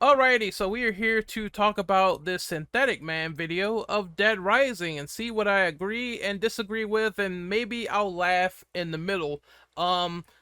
Alrighty, so we are here to talk about this Synthetic Man video of Dead Rising and see what I agree and disagree with, and maybe I'll laugh in the middle.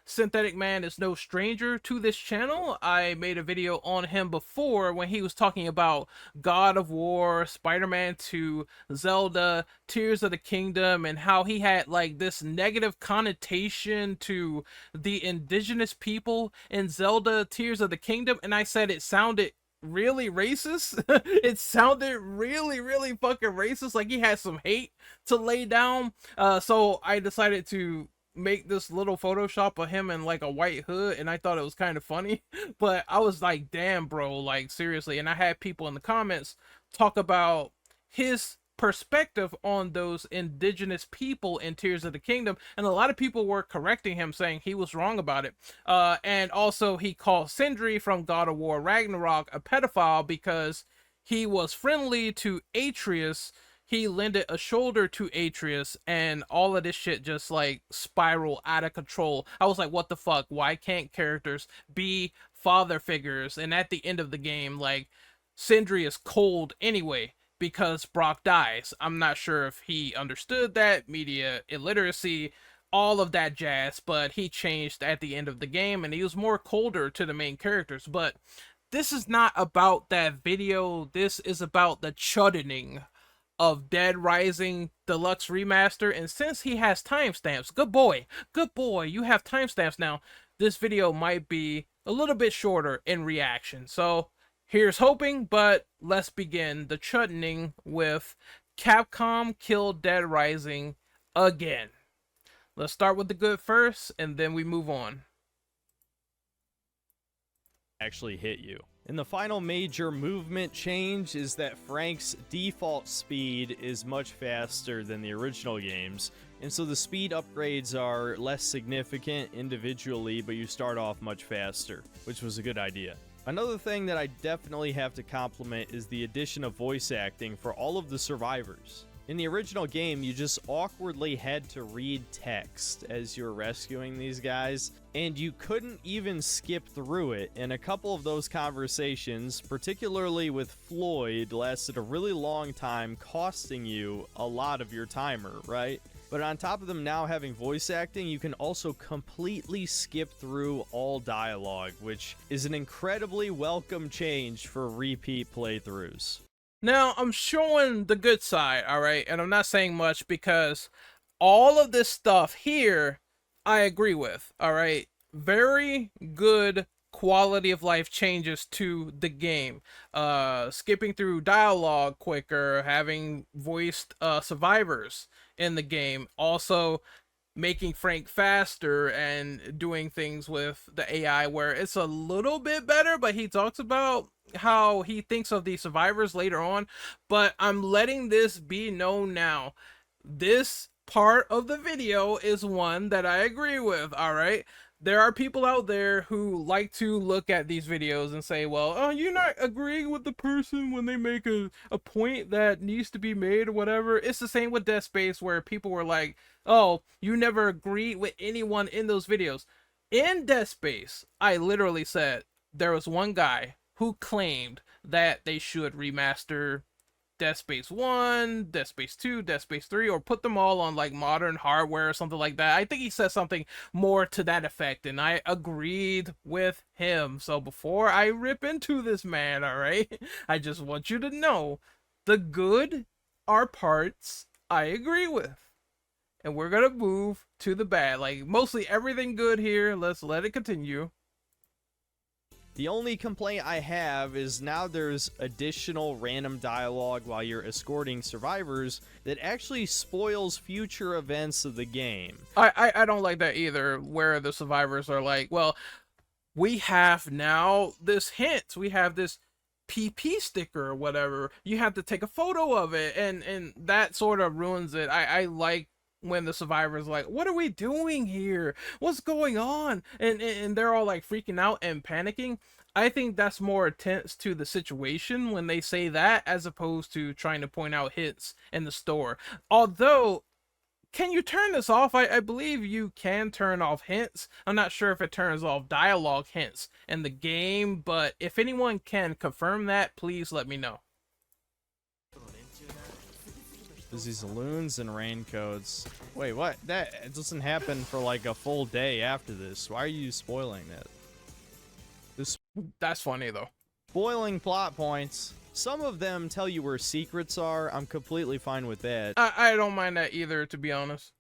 Synthetic Man is no stranger to this channel. I made a video on him before when he was talking about God of War, Spider-Man 2, Zelda, Tears of the Kingdom, and how he had like this negative connotation to the indigenous people in Zelda Tears of the Kingdom, and I said it sounded really racist. It sounded really fucking racist, like he had some hate to lay down. So I decided to make this little Photoshop of him in like a white hood, and I thought it was kind of funny. But I was like, damn bro, like seriously. And I had people in the comments talk about his perspective on those indigenous people in Tears of the Kingdom, and a lot of people were correcting him, saying he was wrong about it. And also he called Sindri from God of War Ragnarok a pedophile because he was friendly to Atreus. He lended a shoulder to Atreus, and all of this shit just like spiral out of control. I was like, what the fuck? Why can't characters be father figures? And at the end of the game, like, Sindri is cold anyway because Brock dies. I'm not sure if he understood that, media illiteracy, all of that jazz, but he changed at the end of the game and he was more colder to the main characters. But this is not about that video. This is about the chuddening of Dead Rising Deluxe Remaster. And since he has timestamps, good boy, you have timestamps now, this video might be a little bit shorter in reaction. So here's hoping, but let's begin the chutneying with Capcom killed Dead Rising again. Let's start with the good first, and then we move on. Actually hit you. And the final major movement change is that Frank's default speed is much faster than the original games, and so the speed upgrades are less significant individually, but you start off much faster, which was a good idea. Another thing that I definitely have to compliment is the addition of voice acting for all of the survivors. In the original game, you just awkwardly had to read text as you were rescuing these guys, and you couldn't even skip through it, and a couple of those conversations, particularly with Floyd, lasted a really long time, costing you a lot of your timer, right? But on top of them now having voice acting, you can also completely skip through all dialogue, which is an incredibly welcome change for repeat playthroughs. Now, I'm showing the good side, alright? And I'm not saying much because all of this stuff here, I agree with, alright? Very good quality of life changes to the game. Skipping through dialogue quicker, having voiced survivors in the game. Also, making Frank faster and doing things with the AI where it's a little bit better, but he talks about how he thinks of the survivors later on. But I'm letting this be known now. This part of the video is one that I agree with, alright? There are people out there who like to look at these videos and say, well, oh, you're not agreeing with the person when they make a point that needs to be made or whatever. It's the same with Dead Space where people were like, oh, you never agreed with anyone in those videos. In Dead Space, I literally said there was one guy who claimed that they should remaster Dead Space 1, Dead Space 2, Dead Space 3, or put them all on like modern hardware or something like that. I think he said something more to that effect, and I agreed with him. So before I rip into this man, alright, I just want you to know the good are parts I agree with. And we're gonna move to the bad. Like, mostly everything good here. Let's let it continue. The only complaint I have is now there's additional random dialogue while you're escorting survivors that actually spoils future events of the game. I don't like that either, where the survivors are like, well, we have now this hint. We have this PP sticker or whatever. You have to take a photo of it, and that sort of ruins it. I like when the survivors like, what are we doing here? What's going on? And they're all like freaking out and panicking. I think that's more intense to the situation when they say that, as opposed to trying to point out hits in the store. Although can you turn this off? I believe you can turn off hints. I'm not sure if it turns off dialogue hints in the game, but if anyone can confirm that, please let me know. There's these loons and raincoats. Wait, what? That it doesn't happen for like a full day after this. Why are you spoiling that? This That's funny though. spoiling plot points. Some of them tell you where secrets are. I'm completely fine with that. I don't mind that either, to be honest.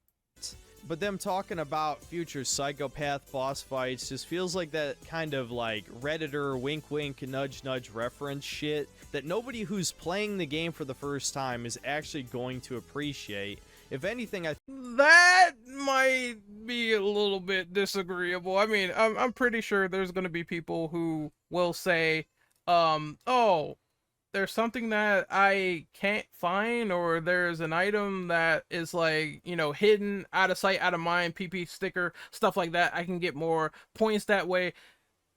But them talking about future psychopath boss fights just feels like that kind of like Redditor wink wink nudge nudge reference shit that nobody who's playing the game for the first time is actually going to appreciate. If anything, That might be a little bit disagreeable. I mean, I'm pretty sure there's going to be people who will say, oh, there's something that I can't find, or there's an item that is like, you know, hidden, out of sight, out of mind, PP sticker, stuff like that. I can get more points that way.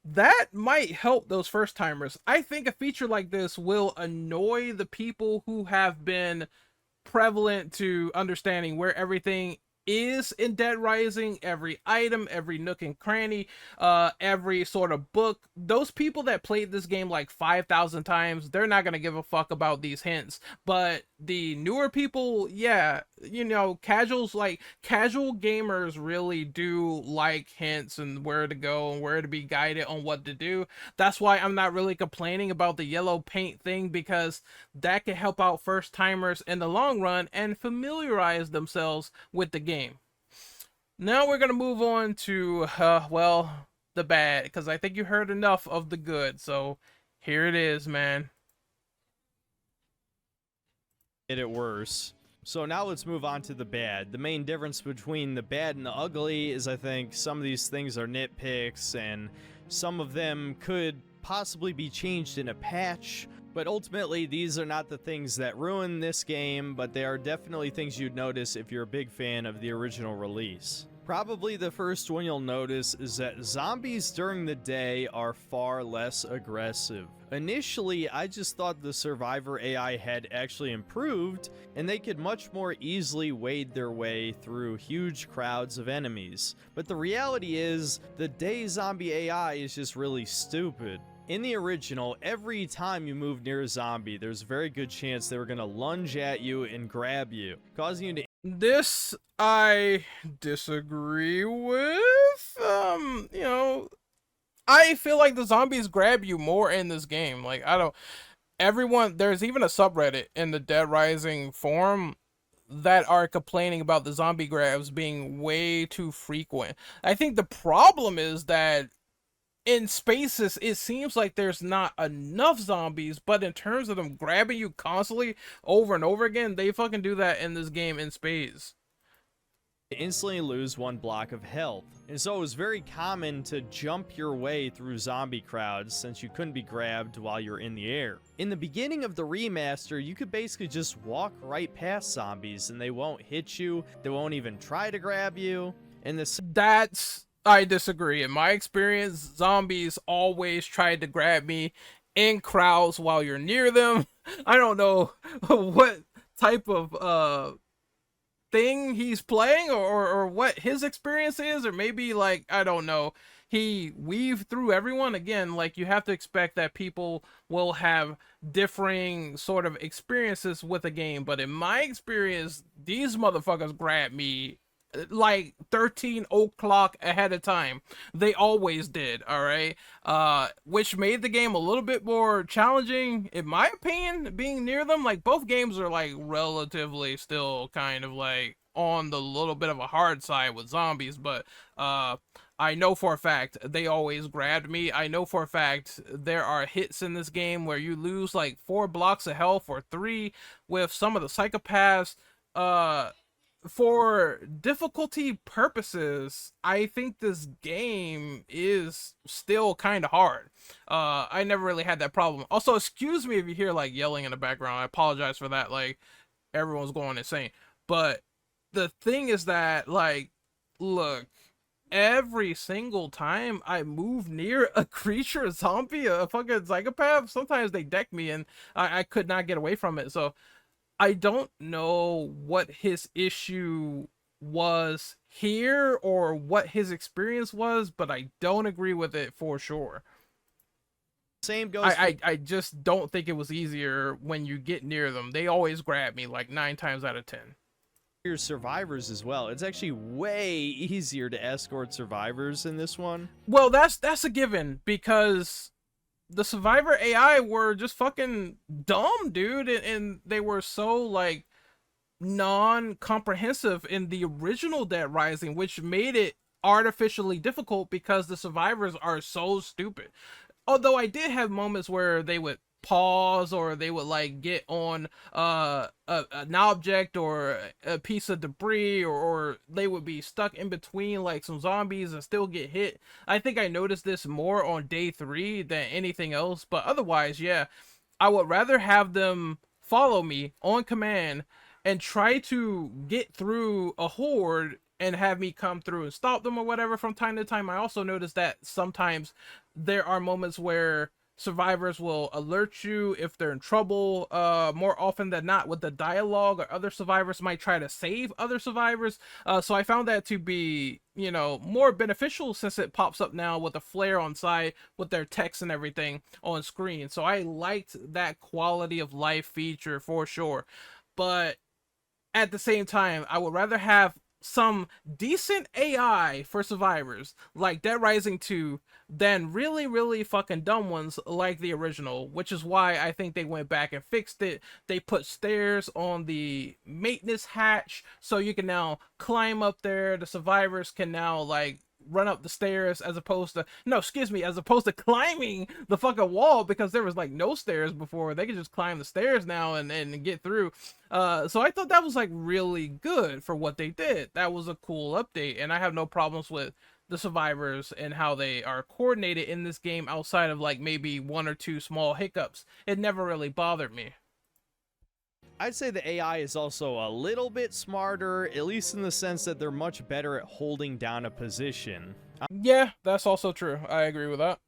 That might help those first timers. I think a feature like this will annoy the people who have been prevalent to understanding where everything is in Dead Rising, every item, every nook and cranny, every sort of book. Those people that played this game like 5,000 times, they're not gonna give a fuck about these hints. But the newer people, yeah, you know, casuals, like casual gamers really do like hints and where to go and where to be guided on what to do. That's why I'm not really complaining about the yellow paint thing, because that can help out first timers in the long run and familiarize themselves with the game. Now we're gonna move on to well, the bad, because I think you heard enough of the good. So here it is, man. it worse. So now let's move on to the bad. The main difference between the bad and the ugly is I think some of these things are nitpicks and some of them could possibly be changed in a patch, but ultimately these are not the things that ruin this game, but they are definitely things you'd notice if you're a big fan of the original release. Probably the first one you'll notice is that zombies during the day are far less aggressive. Initially, I just thought the survivor AI had actually improved, and they could much more easily wade their way through huge crowds of enemies. But the reality is, the day zombie AI is just really stupid. In the original, every time you move near a zombie, there's a very good chance they were going to lunge at you and grab you, causing you to... This I disagree with. You know, I feel like the zombies grab you more in this game. Like, I don't... Everyone... There's even a subreddit in the Dead Rising forum that are complaining about the zombie grabs being way too frequent. I think the problem is that in spaces, it seems like there's not enough zombies, but in terms of them grabbing you constantly over and over again, they fucking do that in this game in spades. instantly lose one block of health, and so it was very common to jump your way through zombie crowds since you couldn't be grabbed while you're in the air. In the beginning of the remaster, you could basically just walk right past zombies and they won't hit you, they won't even try to grab you, and I disagree. In my experience, zombies always tried to grab me in crowds while you're near them. I don't know what type of thing he's playing, or what his experience is, or maybe, like, I don't know, he weaved through everyone. Again, like, you have to expect that people will have differing sort of experiences with a game, but in my experience, these motherfuckers grab me like 13 o'clock ahead of time. They always did. All right, which made the game a little bit more challenging in my opinion, being near them. Like, both games are like relatively still kind of like on the little bit of a hard side with zombies, but I know for a fact they always grabbed me. I know for a fact there are hits in this game where you lose like 4 blocks of health or 3 with some of the psychopaths. For difficulty purposes, I think this game is still kind of hard. I never really had that problem. Also, excuse me if you hear like yelling in the background. I apologize for that. Like, everyone's going insane. But the thing is that, like, look, every single time I move near a creature, a zombie, a fucking psychopath, sometimes they deck me and I could not get away from it. So I don't know what his issue was here or what his experience was, but I don't agree with it for sure. Same goes for I just don't think it was easier when you get near them. They always grab me like 9 times out of 10. your survivors as well. It's actually way easier to escort survivors in this one. Well, that's a given because the survivor AI were just fucking dumb, dude, and they were so like non-comprehensive in the original Dead Rising, which made it artificially difficult because the survivors are so stupid. Although I did have moments where they would pause or they would like get on an object or a piece of debris, or they would be stuck in between like some zombies and still get hit. I think I noticed this more on day 3 than anything else, but otherwise, yeah, I would rather have them follow me on command and try to get through a horde and have me come through and stop them or whatever from time to time. I also noticed that sometimes there are moments where survivors will alert you if they're in trouble, more often than not with the dialogue, or other survivors might try to save other survivors. So I found that to be, you know, more beneficial since it pops up now with a flare on side with their text and everything on screen. So I liked that quality of life feature for sure. But at the same time, I would rather have some decent AI for survivors like Dead Rising 2 than really, really fucking dumb ones like the original, which is why I think they went back and fixed it. They put stairs on the maintenance hatch so you can now climb up there. The survivors can now like run up the stairs as opposed to as opposed to climbing the fucking wall, because there was like no stairs before. They could just climb the stairs now and get through. So I thought that was like really good for what they did. That was a cool update, and I have no problems with the survivors and how they are coordinated in this game outside of like maybe 1 or 2 small hiccups. It never really bothered me. I'd say the AI is also a little bit smarter, at least in the sense that they're much better at holding down a position. Yeah, that's also true. I agree with that.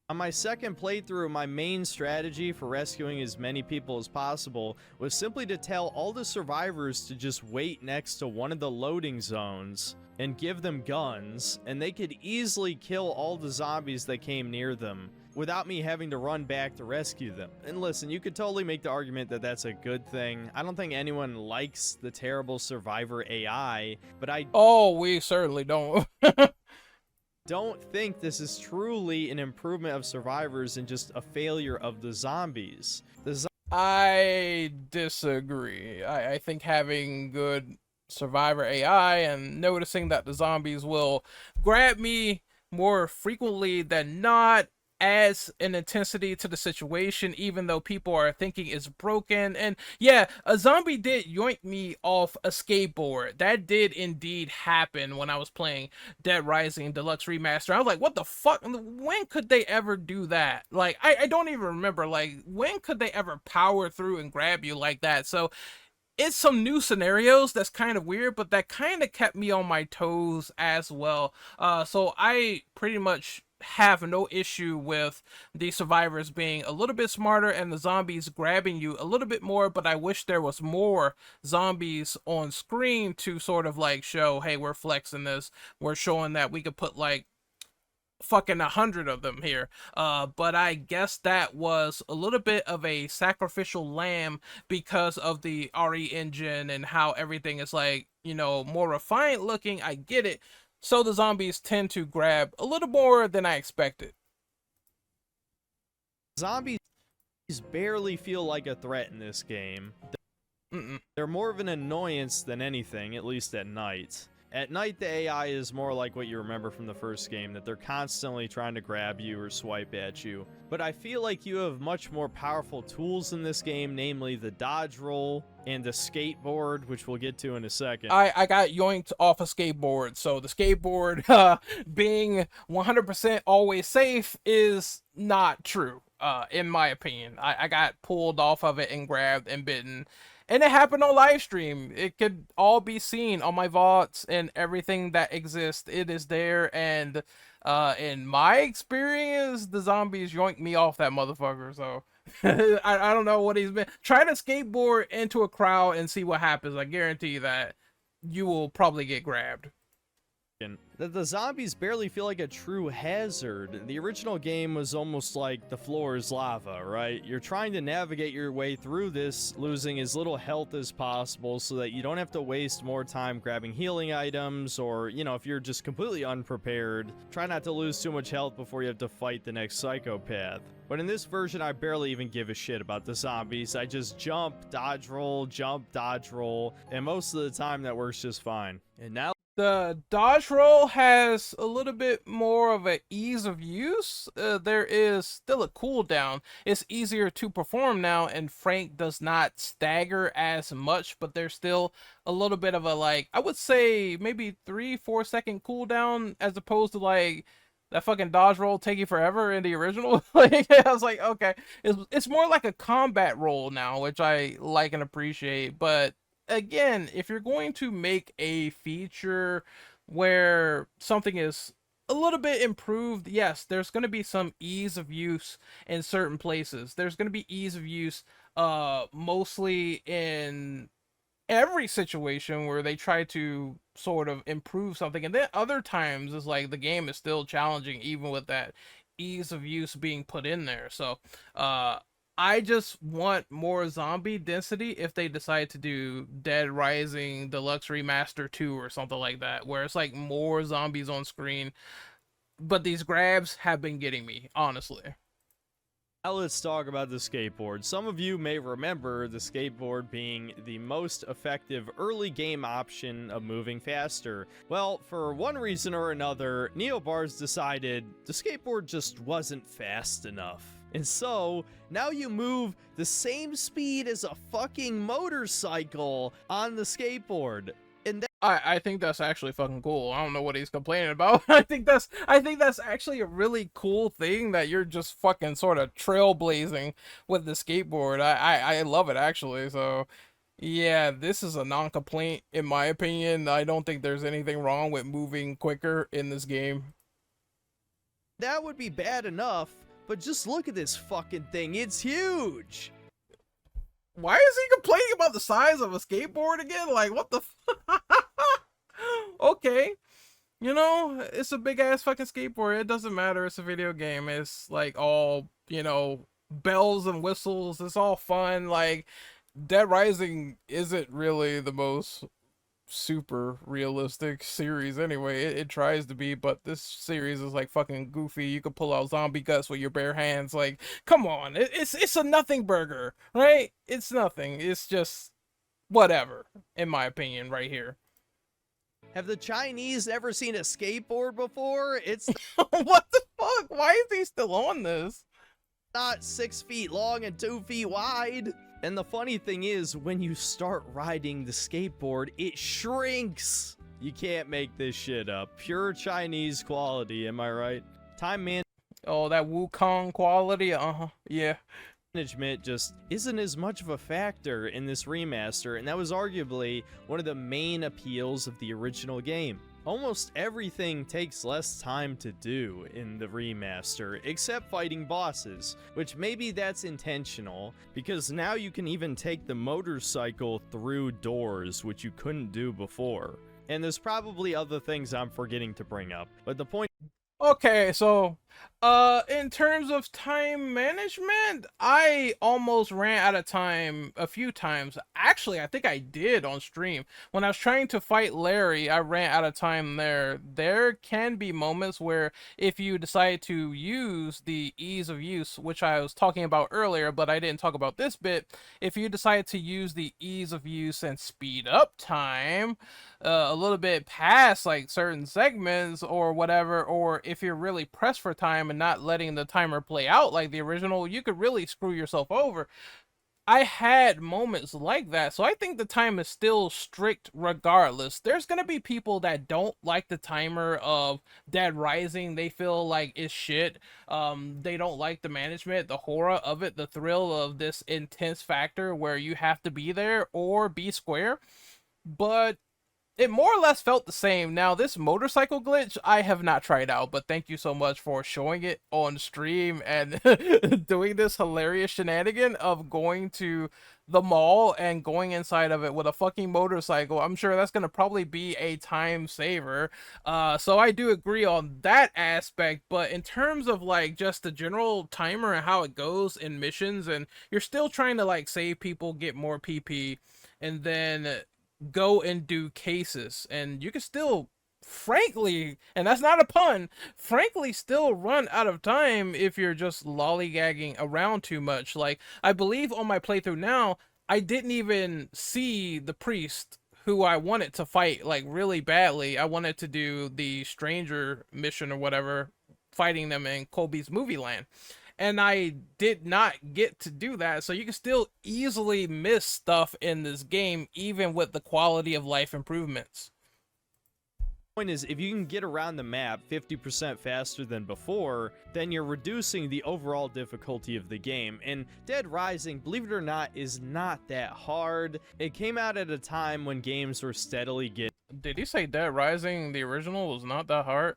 On my second playthrough, my main strategy for rescuing as many people as possible was simply to tell all the survivors to just wait next to one of the loading zones and give them guns, and they could easily kill all the zombies that came near them without me having to run back to rescue them. And listen, you could totally make the argument that that's a good thing. I don't think anyone likes the terrible survivor AI, but we certainly don't. don't think this is truly an improvement of survivors and just a failure of the zombies. I disagree. I think having good survivor AI and noticing that the zombies will grab me more frequently than not adds an intensity to the situation, even though people are thinking it's broken. And yeah, a zombie did yoink me off a skateboard. That did indeed happen when I was playing Dead Rising Deluxe Remaster. I was like, what the fuck? When could they ever do that? Like, I don't even remember. Like, when could they ever power through and grab you like that? So it's some new scenarios that's kind of weird, but that kind of kept me on my toes as well. So I pretty much have no issue with the survivors being a little bit smarter and the zombies grabbing you a little bit more, but I wish there was more zombies on screen to sort of like show, hey, we're flexing this. We're showing that we could put like fucking 100 of them here. But I guess that was a little bit of a sacrificial lamb because of the RE engine and how everything is like, you know, more refined looking. I get it. So the zombies tend to grab a little more than I expected. Zombies barely feel like a threat in this game. They're more of an annoyance than anything, at least at night. At night, the AI is more like what you remember from the first game, that they're constantly trying to grab you or swipe at you. But I feel like you have much more powerful tools in this game, namely the dodge roll and the skateboard, which we'll get to in a second. I got yoinked off a skateboard, so the skateboard being 100% always safe is not true, in my opinion. I got pulled off of it and grabbed and bitten. And it happened on live stream. It could all be seen on my VODs and everything that exists. It is there, and in my experience, the zombies yoinked me off that motherfucker. So I don't know what he's been. Try to skateboard into a crowd and see what happens. I guarantee you that you will probably get grabbed. That the zombies barely feel like a true hazard. The original game was almost like the floor is lava, right? You're trying to navigate your way through this, losing as little health as possible so that you don't have to waste more time grabbing healing items, or, you know, if you're just completely unprepared, try not to lose too much health before you have to fight the next psychopath. But in this version, I barely even give a shit about the zombies. I just jump, dodge roll, and most of the time that works just fine. And now the dodge roll has a little bit more of an ease of use. There is still a cooldown. It's easier to perform now, and Frank does not stagger as much, but there's still a little bit of a, like, I would say maybe 3-4 second cooldown, as opposed to like that fucking dodge roll taking forever in the original. Like, I was like, okay, it's more like a combat roll now, which I like and appreciate. But again, if you're going to make a feature where something is a little bit improved, yes, there's going to be some ease of use in certain places. There's going to be ease of use mostly in every situation where they try to sort of improve something, and then other times it's like the game is still challenging even with that ease of use being put in there. So I just want more zombie density if they decide to do Dead Rising Deluxe Remaster 2 or something like that, where it's like more zombies on screen. But these grabs have been getting me, honestly. now let's talk about the skateboard. Some of you may remember the skateboard being the most effective early game option of moving faster. Well, for one reason or another, Neobars decided the skateboard just wasn't fast enough. And so, now you move the same speed as a fucking motorcycle on the skateboard. And I think that's actually fucking cool. I don't know what he's complaining about. I think that's actually a really cool thing, that you're just fucking sort of trailblazing with the skateboard. I love it, actually. So yeah, this is a non-complaint in my opinion. I don't think there's anything wrong with moving quicker in this game. that would be bad enough, but just look at this fucking thing. It's huge. Why is he complaining about the size of a skateboard again? Like, what the okay. You know, it's a big ass fucking skateboard. It doesn't matter. It's a video game. It's like all, you know, bells and whistles. It's all fun. Like, Dead Rising isn't really the most super realistic series anyway. It tries to be, but this series is like fucking goofy. You could pull out zombie guts with your bare hands. Like, come on. It's a nothing burger, right? It's nothing. It's just whatever, in my opinion, right here. Have the Chinese ever seen a skateboard before? It's What the fuck? Why is he still on this? not 6 feet long and 2 feet wide. And the funny thing is, when you start riding the skateboard, it shrinks. You can't make this shit up. Pure Chinese quality, am I right? Time Oh, that Wukong quality? Yeah. management just isn't as much of a factor in this remaster, and that was arguably one of the main appeals of the original game. Almost everything takes less time to do in the remaster, except fighting bosses, which maybe that's intentional, because now you can even take the motorcycle through doors, which you couldn't do before. And there's probably other things I'm forgetting to bring up, but the point. Okay, so in terms of time management, I almost ran out of time a few times. Actually, I think I did on stream. When I was trying to fight Larry, I ran out of time there. There can be moments where if you decide to use the ease of use, which I was talking about earlier, but I didn't talk about this bit, if you decide to use the ease of use and speed up time a little bit past like certain segments or whatever, or if you're really pressed for time and not letting the timer play out like the original, you could really screw yourself over. I had moments like that, so I think the time is still strict regardless. There's gonna be people that don't like the timer of Dead Rising. They feel like it's shit. They don't like the management, the horror of it, the thrill of this intense factor where you have to be there or be square. But it more or less felt the same. Now, this motorcycle glitch, I have not tried out, but thank you so much for showing it on stream and doing this hilarious shenanigan of going to the mall and going inside of it with a fucking motorcycle. I'm sure that's gonna probably be a time saver. So I do agree on that aspect, but in terms of like just the general timer and how it goes in missions, and you're still trying to like save people, get more PP, and then go and do cases, and you can still, frankly, and that's not a pun, frankly still run out of time if you're just lollygagging around too much. Like, I believe on my playthrough now, I didn't even see the priest who I wanted to fight like really badly. I wanted to do the stranger mission or whatever, fighting them in Colby's movie land, and I did not get to do that. So you can still easily miss stuff in this game, even with the quality of life improvements. Point is, if you can get around the map 50% faster than before, then you're reducing the overall difficulty of the game. And Dead Rising, believe it or not, is not that hard. It came out at a time when games were steadily getting... Did he say Dead Rising, the original, was not that hard?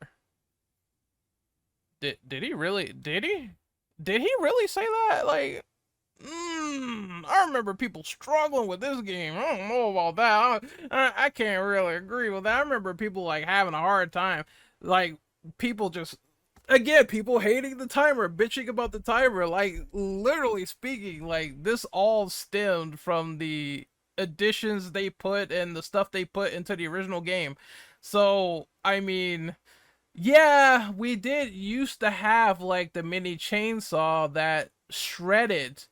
Did he really? Did he? Did he really say that? Like, I remember people struggling with this game. I don't know about that. I can't really agree with that. I remember people like having a hard time. Like, people just, again, people hating the timer, bitching about the timer. Like, literally speaking, like, this all stemmed from the additions they put and the stuff they put into the original game. So, I mean, yeah, we did used to have like the mini chainsaw that shredded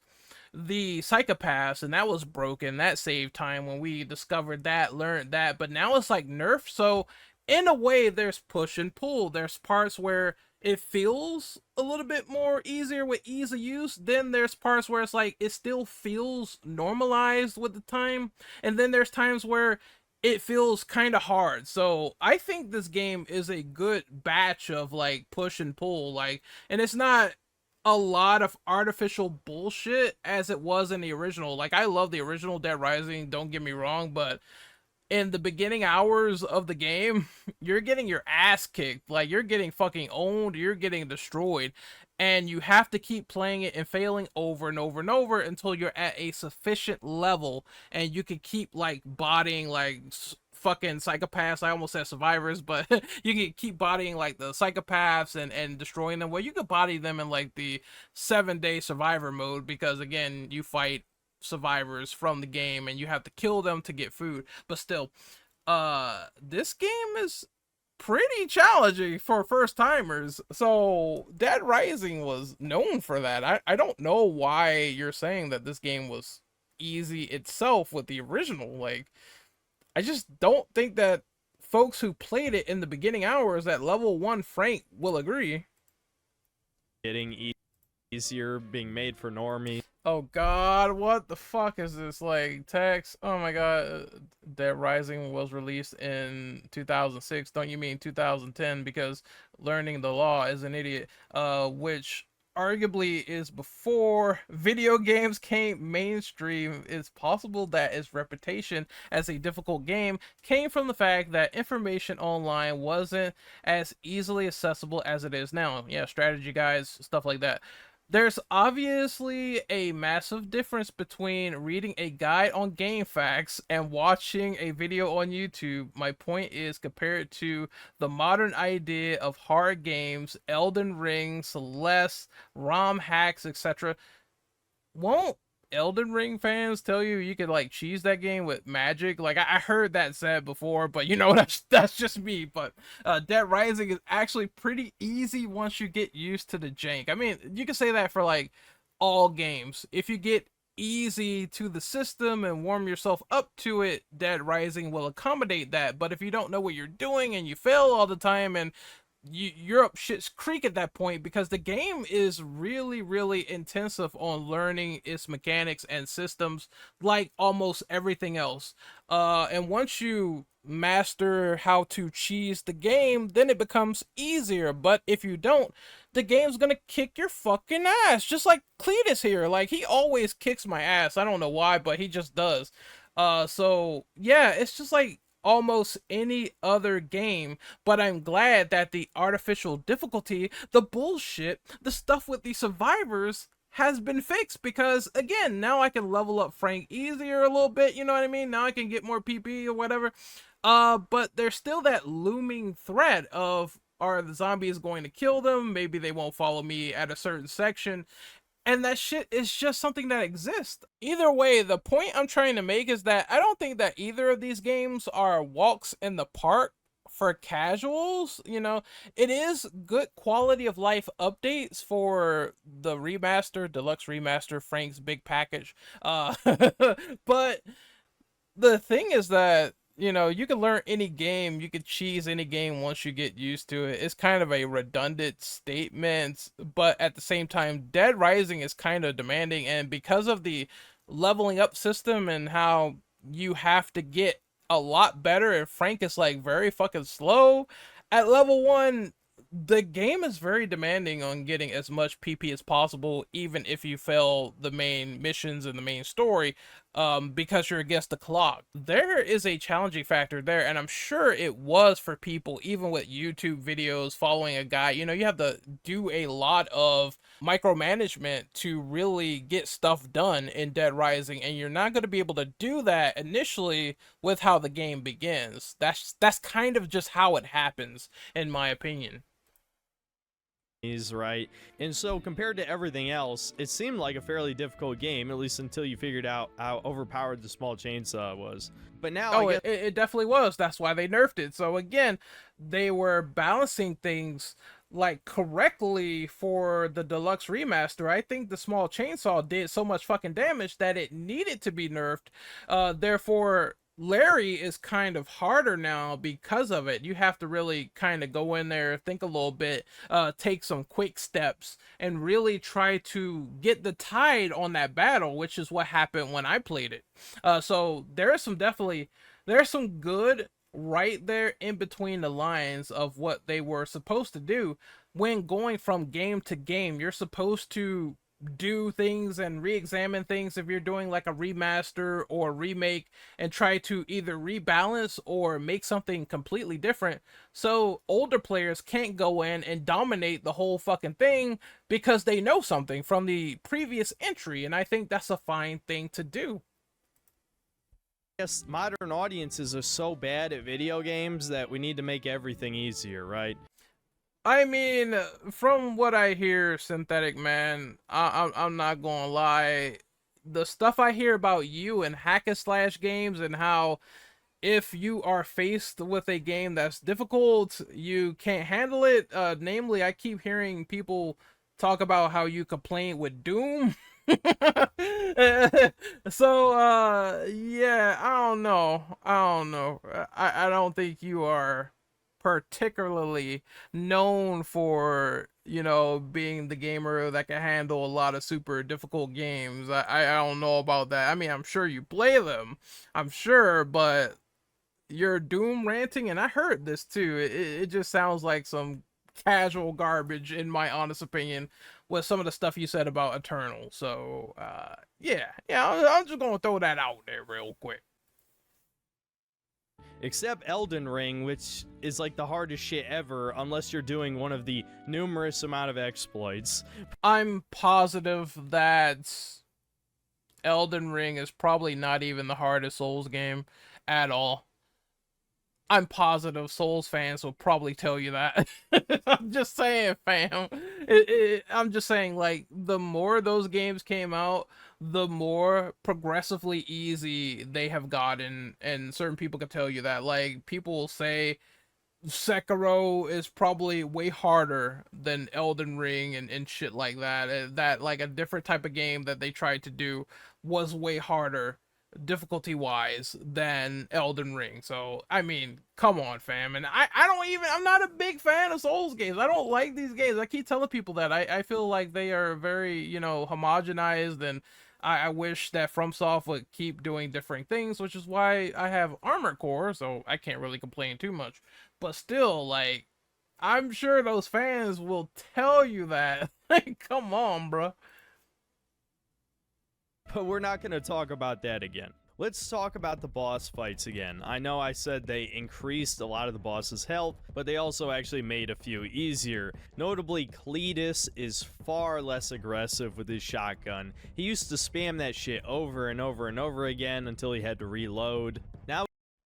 the psychopaths, and that was broken. That saved time when we discovered that, learned that, but now it's like nerf. So in a way, there's push and pull. There's parts where it feels a little bit more easier with ease of use. Then there's parts where it's like it still feels normalized with the time, and then there's times where it feels kind of hard. So I think this game is a good batch of like push and pull, like, and it's not a lot of artificial bullshit as it was in the original. Like, I love the original Dead Rising, don't get me wrong, but in the beginning hours of the game, you're getting your ass kicked. Like, you're getting fucking owned, you're getting destroyed. And you have to keep playing it and failing over and over and over until you're at a sufficient level and you can keep like bodying like fucking psychopaths. I almost said survivors, but you can keep bodying like the psychopaths and destroying them. Well, you could body them in like the 7-day survivor mode, because again, you fight survivors from the game and you have to kill them to get food. But still, this game is pretty challenging for first timers. So Dead Rising was known for that. I don't know why you're saying that this game was easy itself with the original. Like, I just don't think that folks who played it in the beginning hours at level 1 Frank will agree. getting easier, being made for normies. Oh god, what the fuck is this? Like, text? Oh my god, Dead Rising was released in 2006. Don't you mean 2010? Because learning the law is an idiot. Which arguably is before video games came mainstream. It's possible that its reputation as a difficult game came from the fact that information online wasn't as easily accessible as it is now. Yeah, strategy guides, stuff like that. There's obviously a massive difference between reading a guide on GameFAQs and watching a video on YouTube. My point is, compared to the modern idea of hard games, Elden Ring, Celeste, ROM hacks, etc., won't Elden Ring fans tell you you could like cheese that game with magic? Like, I heard that said before, but you know, that's just me. But Dead Rising is actually pretty easy once you get used to the jank. I mean, you can say that for like all games. If you get easy to the system and warm yourself up to it, Dead Rising will accommodate that. But if you don't know what you're doing and you fail all the time, and you're up shit's creek at that point, because the game is really, really intensive on learning its mechanics and systems, like almost everything else. And once you master how to cheese the game, then it becomes easier. But if you don't, the game's gonna kick your fucking ass, just like Cletus here. Like, he always kicks my ass. I don't know why, but he just does. So yeah, it's just like, almost any other game, but I'm glad that the artificial difficulty, the bullshit, the stuff with the survivors has been fixed, because again, now I can level up Frank easier a little bit, you know what I mean? Now I can get more PP or whatever. But there's still that looming threat of, are the zombies going to kill them? Maybe they won't follow me at a certain section. And that shit is just something that exists. Either way, the point I'm trying to make is that I don't think that either of these games are walks in the park for casuals. You know, it is good quality of life updates for the remaster, deluxe remaster, Frank's big package. But the thing is that, you know, you can learn any game, you could cheese any game once you get used to it. It's kind of a redundant statement, but at the same time, Dead Rising is kind of demanding, and because of the leveling up system and how you have to get a lot better, and Frank is like very fucking slow at level 1, the game is very demanding on getting as much PP as possible, even if you fail the main missions and the main story, because you're against the clock. There is a challenging factor there, and I'm sure it was for people, even with YouTube videos following a guy. You know, you have to do a lot of micromanagement to really get stuff done in Dead Rising, and you're not going to be able to do that initially with how the game begins. That's kind of just how it happens, in my opinion. Is right. And so compared to everything else, it seemed like a fairly difficult game, at least until you figured out how overpowered the small chainsaw was. But now Oh, I guess it definitely was. That's why they nerfed it. So again, they were balancing things like correctly for the deluxe remaster. I think the small chainsaw did so much fucking damage that it needed to be nerfed. Therefore, Larry is kind of harder now because of it. You have to really kind of go in there, think a little bit, take some quick steps, and really try to get the tide on that battle, which is what happened when I played it. So there's some good right there in between the lines of what they were supposed to do. When going from game to game, you're supposed to do things and re-examine things if you're doing like a remaster or remake, and try to either rebalance or make something completely different, so older players can't go in and dominate the whole fucking thing because they know something from the previous entry. And I think that's a fine thing to do. modern audiences are so bad at video games that we need to make everything easier, right? I mean, from what I hear, Synthetic Man, I'm not gonna lie. The stuff I hear about you and hack and slash games, and how if you are faced with a game that's difficult, you can't handle it. Namely, I keep hearing people talk about how you complain with Doom. So, yeah, I don't know. I don't think you are particularly known for, you know, being the gamer that can handle a lot of super difficult games. I don't know about that. I mean, I'm sure you play them, I'm sure, but you're Doom ranting, and I heard this too. It just sounds like some casual garbage, in my honest opinion, with some of the stuff you said about Eternal. So, yeah, I'm just gonna throw that out there real quick. Except Elden Ring, which is like the hardest shit ever unless you're doing one of the numerous amount of exploits. I'm positive that Elden Ring is probably not even the hardest Souls game at all. I'm positive Souls fans will probably tell you that. I'm just saying, fam. I'm just saying, like, the more those games came out, the more progressively easy they have gotten, and certain people can tell you that. Like, people will say Sekiro is probably way harder than Elden Ring, and shit like that. That, like, a different type of game that they tried to do was way harder difficulty wise than Elden Ring. So I mean, come on, fam. And I don't even, I'm not a big fan of Souls games. I don't like these games. I keep telling people that. I feel like they are very, you know, homogenized, and I wish that FromSoft would keep doing different things, which is why I have Armored Core, so I can't really complain too much. But still, like, I'm sure those fans will tell you that. Like, come on, bro. But we're not going to talk about that again. Let's talk about the boss fights again. I know I said they increased a lot of the boss's health, but they also actually made a few easier. Notably, Cletus is far less aggressive with his shotgun. He used to spam that shit over and over and over again until he had to reload. Now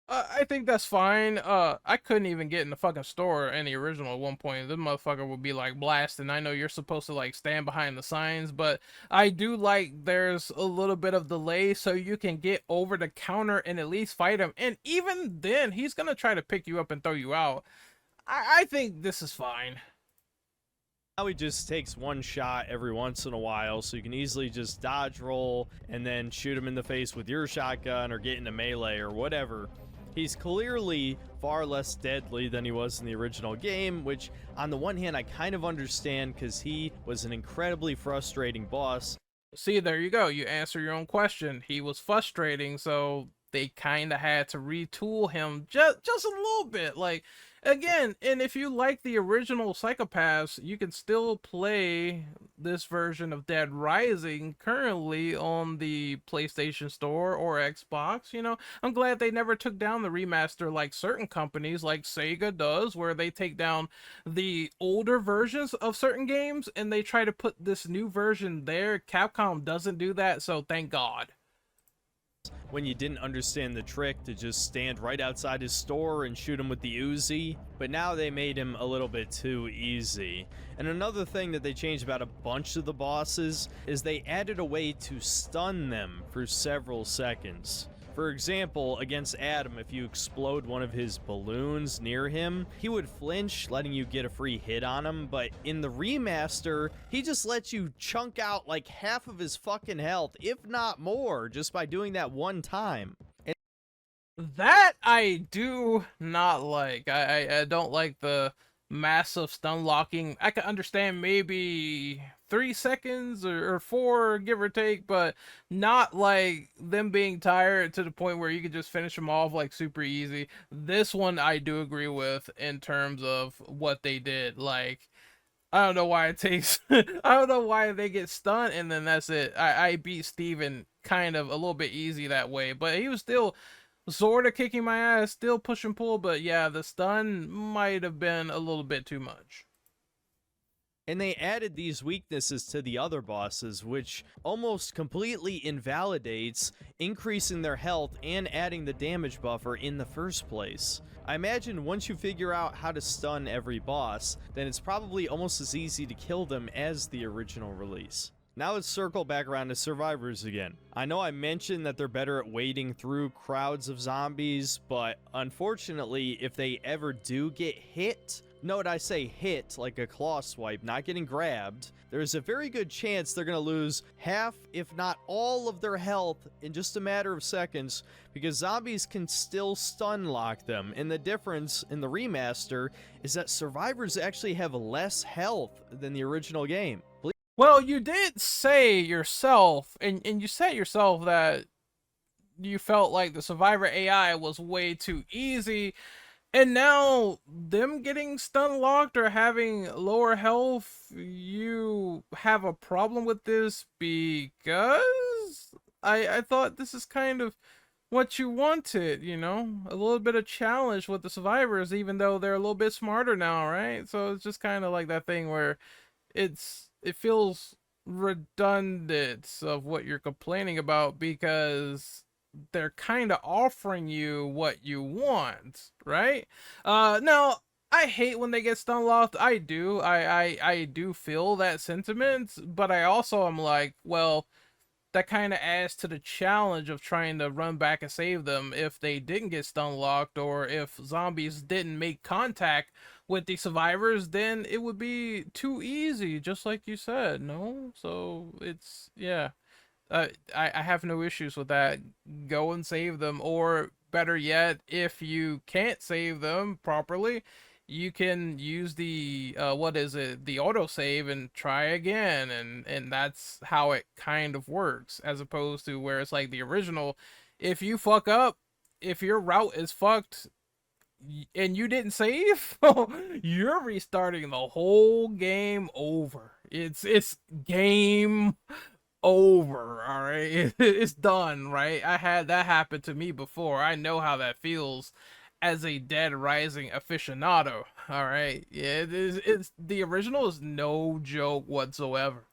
I think that's fine. I couldn't even get in the fucking store in the original at one point. This motherfucker would be like blasting. I know you're supposed to like stand behind the signs, but I do like there's a little bit of delay so you can get over the counter and at least fight him. And even then, he's gonna try to pick you up and throw you out. I think this is fine. he just takes one shot every once in a while, so you can easily just dodge roll and then shoot him in the face with your shotgun or get into melee or whatever. He's clearly far less deadly than he was in the original game, which on the one hand I kind of understand because he was an incredibly frustrating boss. See, there you go. You answer your own question. He was frustrating, so they kind of had to retool him just a little bit. Like, again, and if you like the original Psychopaths, you can still play this version of Dead Rising currently on the PlayStation Store or Xbox. You know, I'm glad they never took down the remaster like certain companies like Sega does, where they take down the older versions of certain games and they try to put this new version there. Capcom doesn't do that, so thank God. When you didn't understand the trick to just stand right outside his store and shoot him with the Uzi, but now they made him a little bit too easy. And another thing that they changed about a bunch of the bosses is they added a way to stun them for several seconds. For example, against Adam, if you explode one of his balloons near him, he would flinch, letting you get a free hit on him, but in the remaster, he just lets you chunk out like half of his fucking health, if not more, just by doing that one time. That I do not like. I don't like the massive stun locking. I can understand maybe 3 seconds or four, give or take, but not like them being tired to the point where you could just finish them off like super easy. This one I do agree with in terms of what they did. Like, I don't know why it takes I don't know why they get stunned and then that's it. I beat Steven kind of a little bit easy that way, but he was still sort of kicking my ass, still push and pull, but yeah, the stun might have been a little bit too much. And they added these weaknesses to the other bosses, which almost completely invalidates increasing their health and adding the damage buffer in the first place. I imagine once you figure out how to stun every boss, then it's probably almost as easy to kill them as the original release. Now let's circle back around to survivors again. I know I mentioned that they're better at wading through crowds of zombies, but unfortunately, if they ever do get hit, note I say hit like a claw swipe, not getting grabbed, there's a very good chance they're going to lose half, if not all of their health in just a matter of seconds, because zombies can still stun lock them, and the difference in the remaster is that survivors actually have less health than the original game. Well, you did say yourself, and you said yourself that you felt like the Survivor AI was way too easy, and now them getting stun locked or having lower health, you have a problem with this because I thought this is kind of what you wanted, you know? A little bit of challenge with the survivors, even though they're a little bit smarter now, right? So it's just kind of like that thing where it feels redundant of what you're complaining about because they're kind of offering you what you want, right? Now I hate when they get stun locked. I do. I do feel that sentiment, but I also am like, well, that kind of adds to the challenge of trying to run back and save them if they didn't get stun locked or if zombies didn't make contact with the survivors, then it would be too easy, just like you said. No, so it's yeah. I have no issues with that. Go and save them, or better yet, if you can't save them properly, you can use the what is it, the autosave and try again, and that's how it kind of works, as opposed to where it's like the original. If you fuck up, if your route is fucked and you didn't save, you're restarting the whole game over. It's game over, all right? It's done, right? I had that happen to me before. I know how that feels as a Dead Rising aficionado, all right? Yeah, it's the original is no joke whatsoever.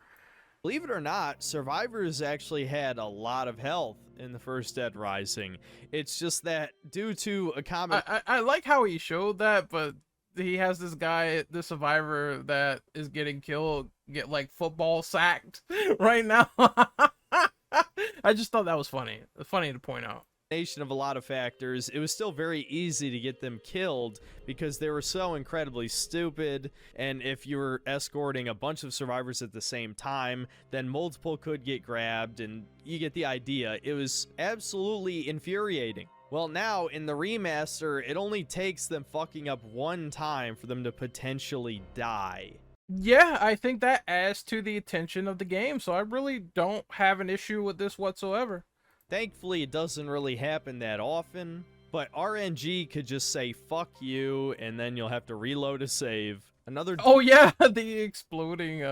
Believe it or not, survivors actually had a lot of health in the first Dead Rising. It's just that due to a common I like how he showed that, but he has this guy, the survivor that is getting killed, get like football sacked right now. I just thought that was funny. Funny to point out. combination of a lot of factors, it was still very easy to get them killed because they were so incredibly stupid. And if you were escorting a bunch of survivors at the same time, then multiple could get grabbed, and you get the idea. It was absolutely infuriating. Well, now in the remaster, it only takes them fucking up one time for them to potentially die. Yeah, I think that adds to the attention of the game, so I really don't have an issue with this whatsoever. Thankfully, it doesn't really happen that often, but RNG could just say fuck you, and then you'll have to reload a save. Another Oh yeah, the exploding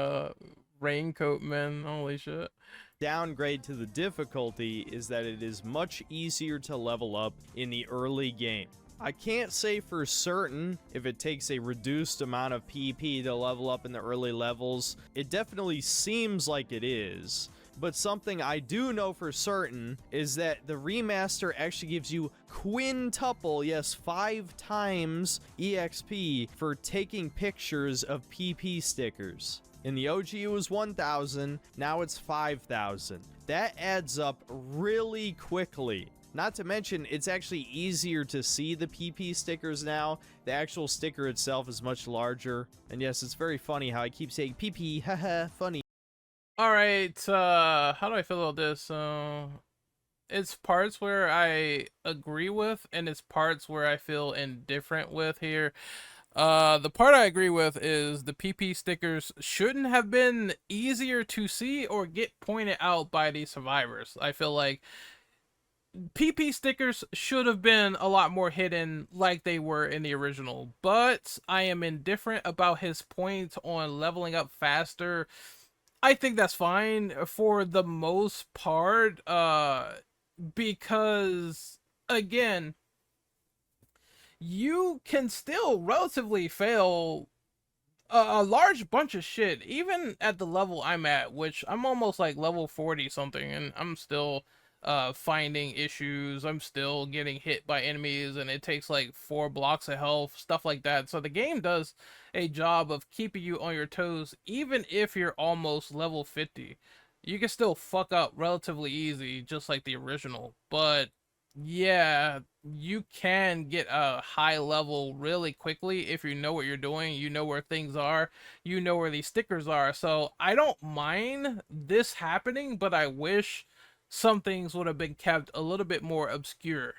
raincoat men. Holy shit. downgrade to the difficulty is that it is much easier to level up in the early game. I can't say for certain if it takes a reduced amount of PP to level up in the early levels. It definitely seems like it is. But something I do know for certain is that the remaster actually gives you quintuple, yes, 5 times EXP for taking pictures of PP stickers. In the OG it was 1,000, now it's 5,000. That adds up really quickly. Not to mention, it's actually easier to see the PP stickers now. The actual sticker itself is much larger. And yes, it's very funny how I keep saying PP, haha, funny. Alright, how do I feel about this? It's parts where I agree with, and it's parts where I feel indifferent with here. The part I agree with is the PP stickers shouldn't have been easier to see or get pointed out by the survivors. I feel like PP stickers should have been a lot more hidden like they were in the original, but I am indifferent about his point on leveling up faster. I think that's fine for the most part, because again, you can still relatively fail a large bunch of shit, even at the level I'm at, which I'm almost like level 40 something, and I'm still finding issues. I'm still getting hit by enemies, and it takes like 4 blocks of health, stuff like that. So the game does a job of keeping you on your toes, even if you're almost level 50. You can still fuck up relatively easy, just like the original. But yeah, you can get a high level really quickly if you know what you're doing, you know where things are, you know where these stickers are. So I don't mind this happening, but I wish some things would have been kept a little bit more obscure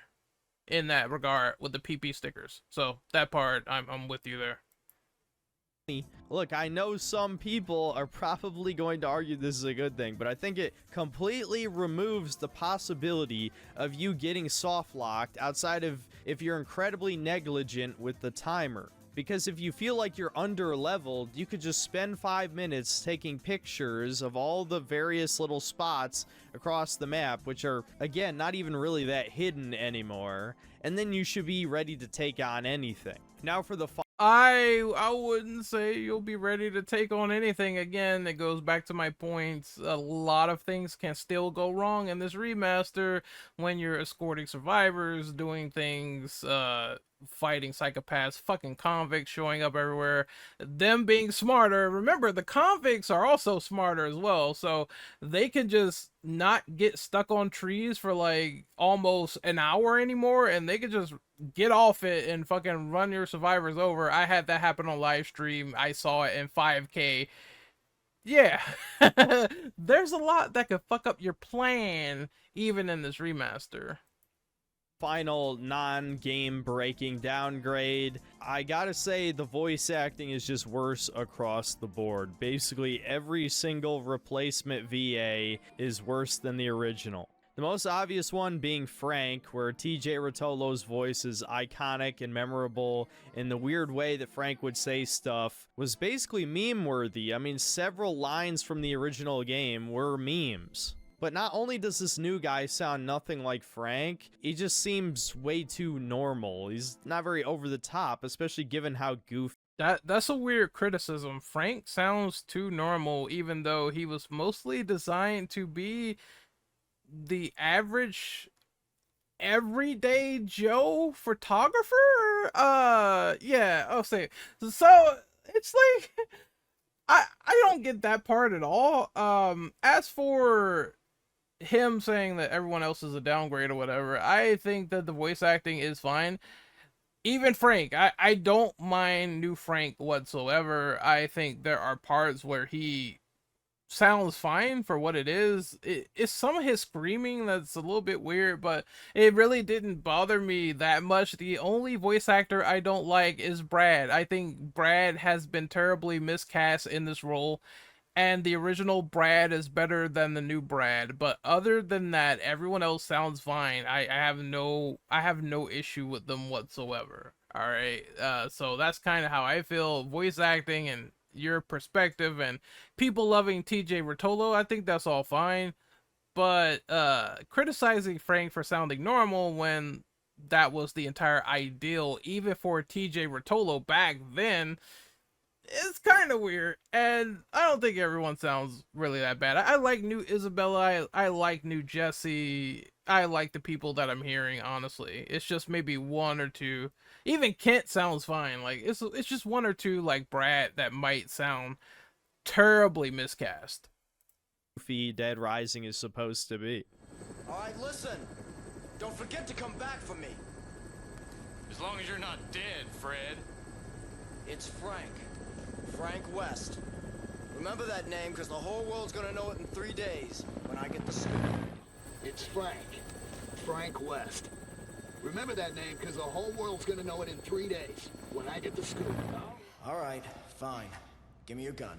in that regard with the PP stickers. So that part, I'm with you there. Look, I know some people are probably going to argue this is a good thing, but I think it completely removes the possibility of you getting soft locked outside of if you're incredibly negligent with the timer. Because if you feel like you're under leveled, you could just spend 5 minutes taking pictures of all the various little spots across the map, which are, again, not even really that hidden anymore, and then you should be ready to take on anything. Now for the I wouldn't say you'll be ready to take on anything again. It goes back to my points. A lot of things can still go wrong in this remaster when you're escorting survivors, doing things, fighting psychopaths, fucking convicts showing up everywhere, them being smarter. Remember, the convicts are also smarter as well, so they can just not get stuck on trees for like almost an hour anymore, and they could just get off it and fucking run your survivors over. I had that happen on live stream. I saw it in 5K. Yeah. There's a lot that could fuck up your plan even in this remaster. final non-game breaking downgrade, I gotta say the voice acting is just worse across the board. Basically every single replacement VA is worse than the original. The most obvious one being Frank, where TJ Rotolo's voice is iconic and memorable, and the weird way that Frank would say stuff was basically meme-worthy. I mean, several lines from the original game were memes. But not only does this new guy sound nothing like Frank, he just seems way too normal. He's not very over the top, especially given how goofy. That's a weird criticism. Frank sounds too normal, even though he was mostly designed to be the average everyday Joe photographer. Yeah, I'll say. So it's like I don't get that part at all. As for him saying that everyone else is a downgrade or whatever, I think that the voice acting is fine. Even Frank, I don't mind new Frank whatsoever. I think there are parts where he sounds fine for what it is. It's some of his screaming that's a little bit weird, but it really didn't bother me that much. The only voice actor I don't like is Brad. I think Brad has been terribly miscast in this role, and the original Brad is better than the new Brad. But other than that, everyone else sounds fine. I have no issue with them whatsoever. All right, so that's kind of how I feel. Voice acting and your perspective and people loving TJ Rotolo, I think that's all fine. But criticizing Frank for sounding normal when that was the entire ideal, even for TJ Rotolo back then, it's kind of weird. And I don't think everyone sounds really that bad. I like new Isabella. I like new Jesse. I like the people that I'm hearing, honestly. It's just maybe one or two. Even Kent sounds fine. Like it's just one or two like Brad that might sound terribly miscast. Goofy Dead Rising is supposed to be. All right, listen. Don't forget to come back for me. As long as you're not dead, Fred. It's Frank. Frank West. Remember that name, because the whole world's gonna know it in 3 days when I get the scoop. It's Frank. Frank West. Remember that name, because the whole world's gonna know it in 3 days when I get the scoop. All right, fine. Give me your gun.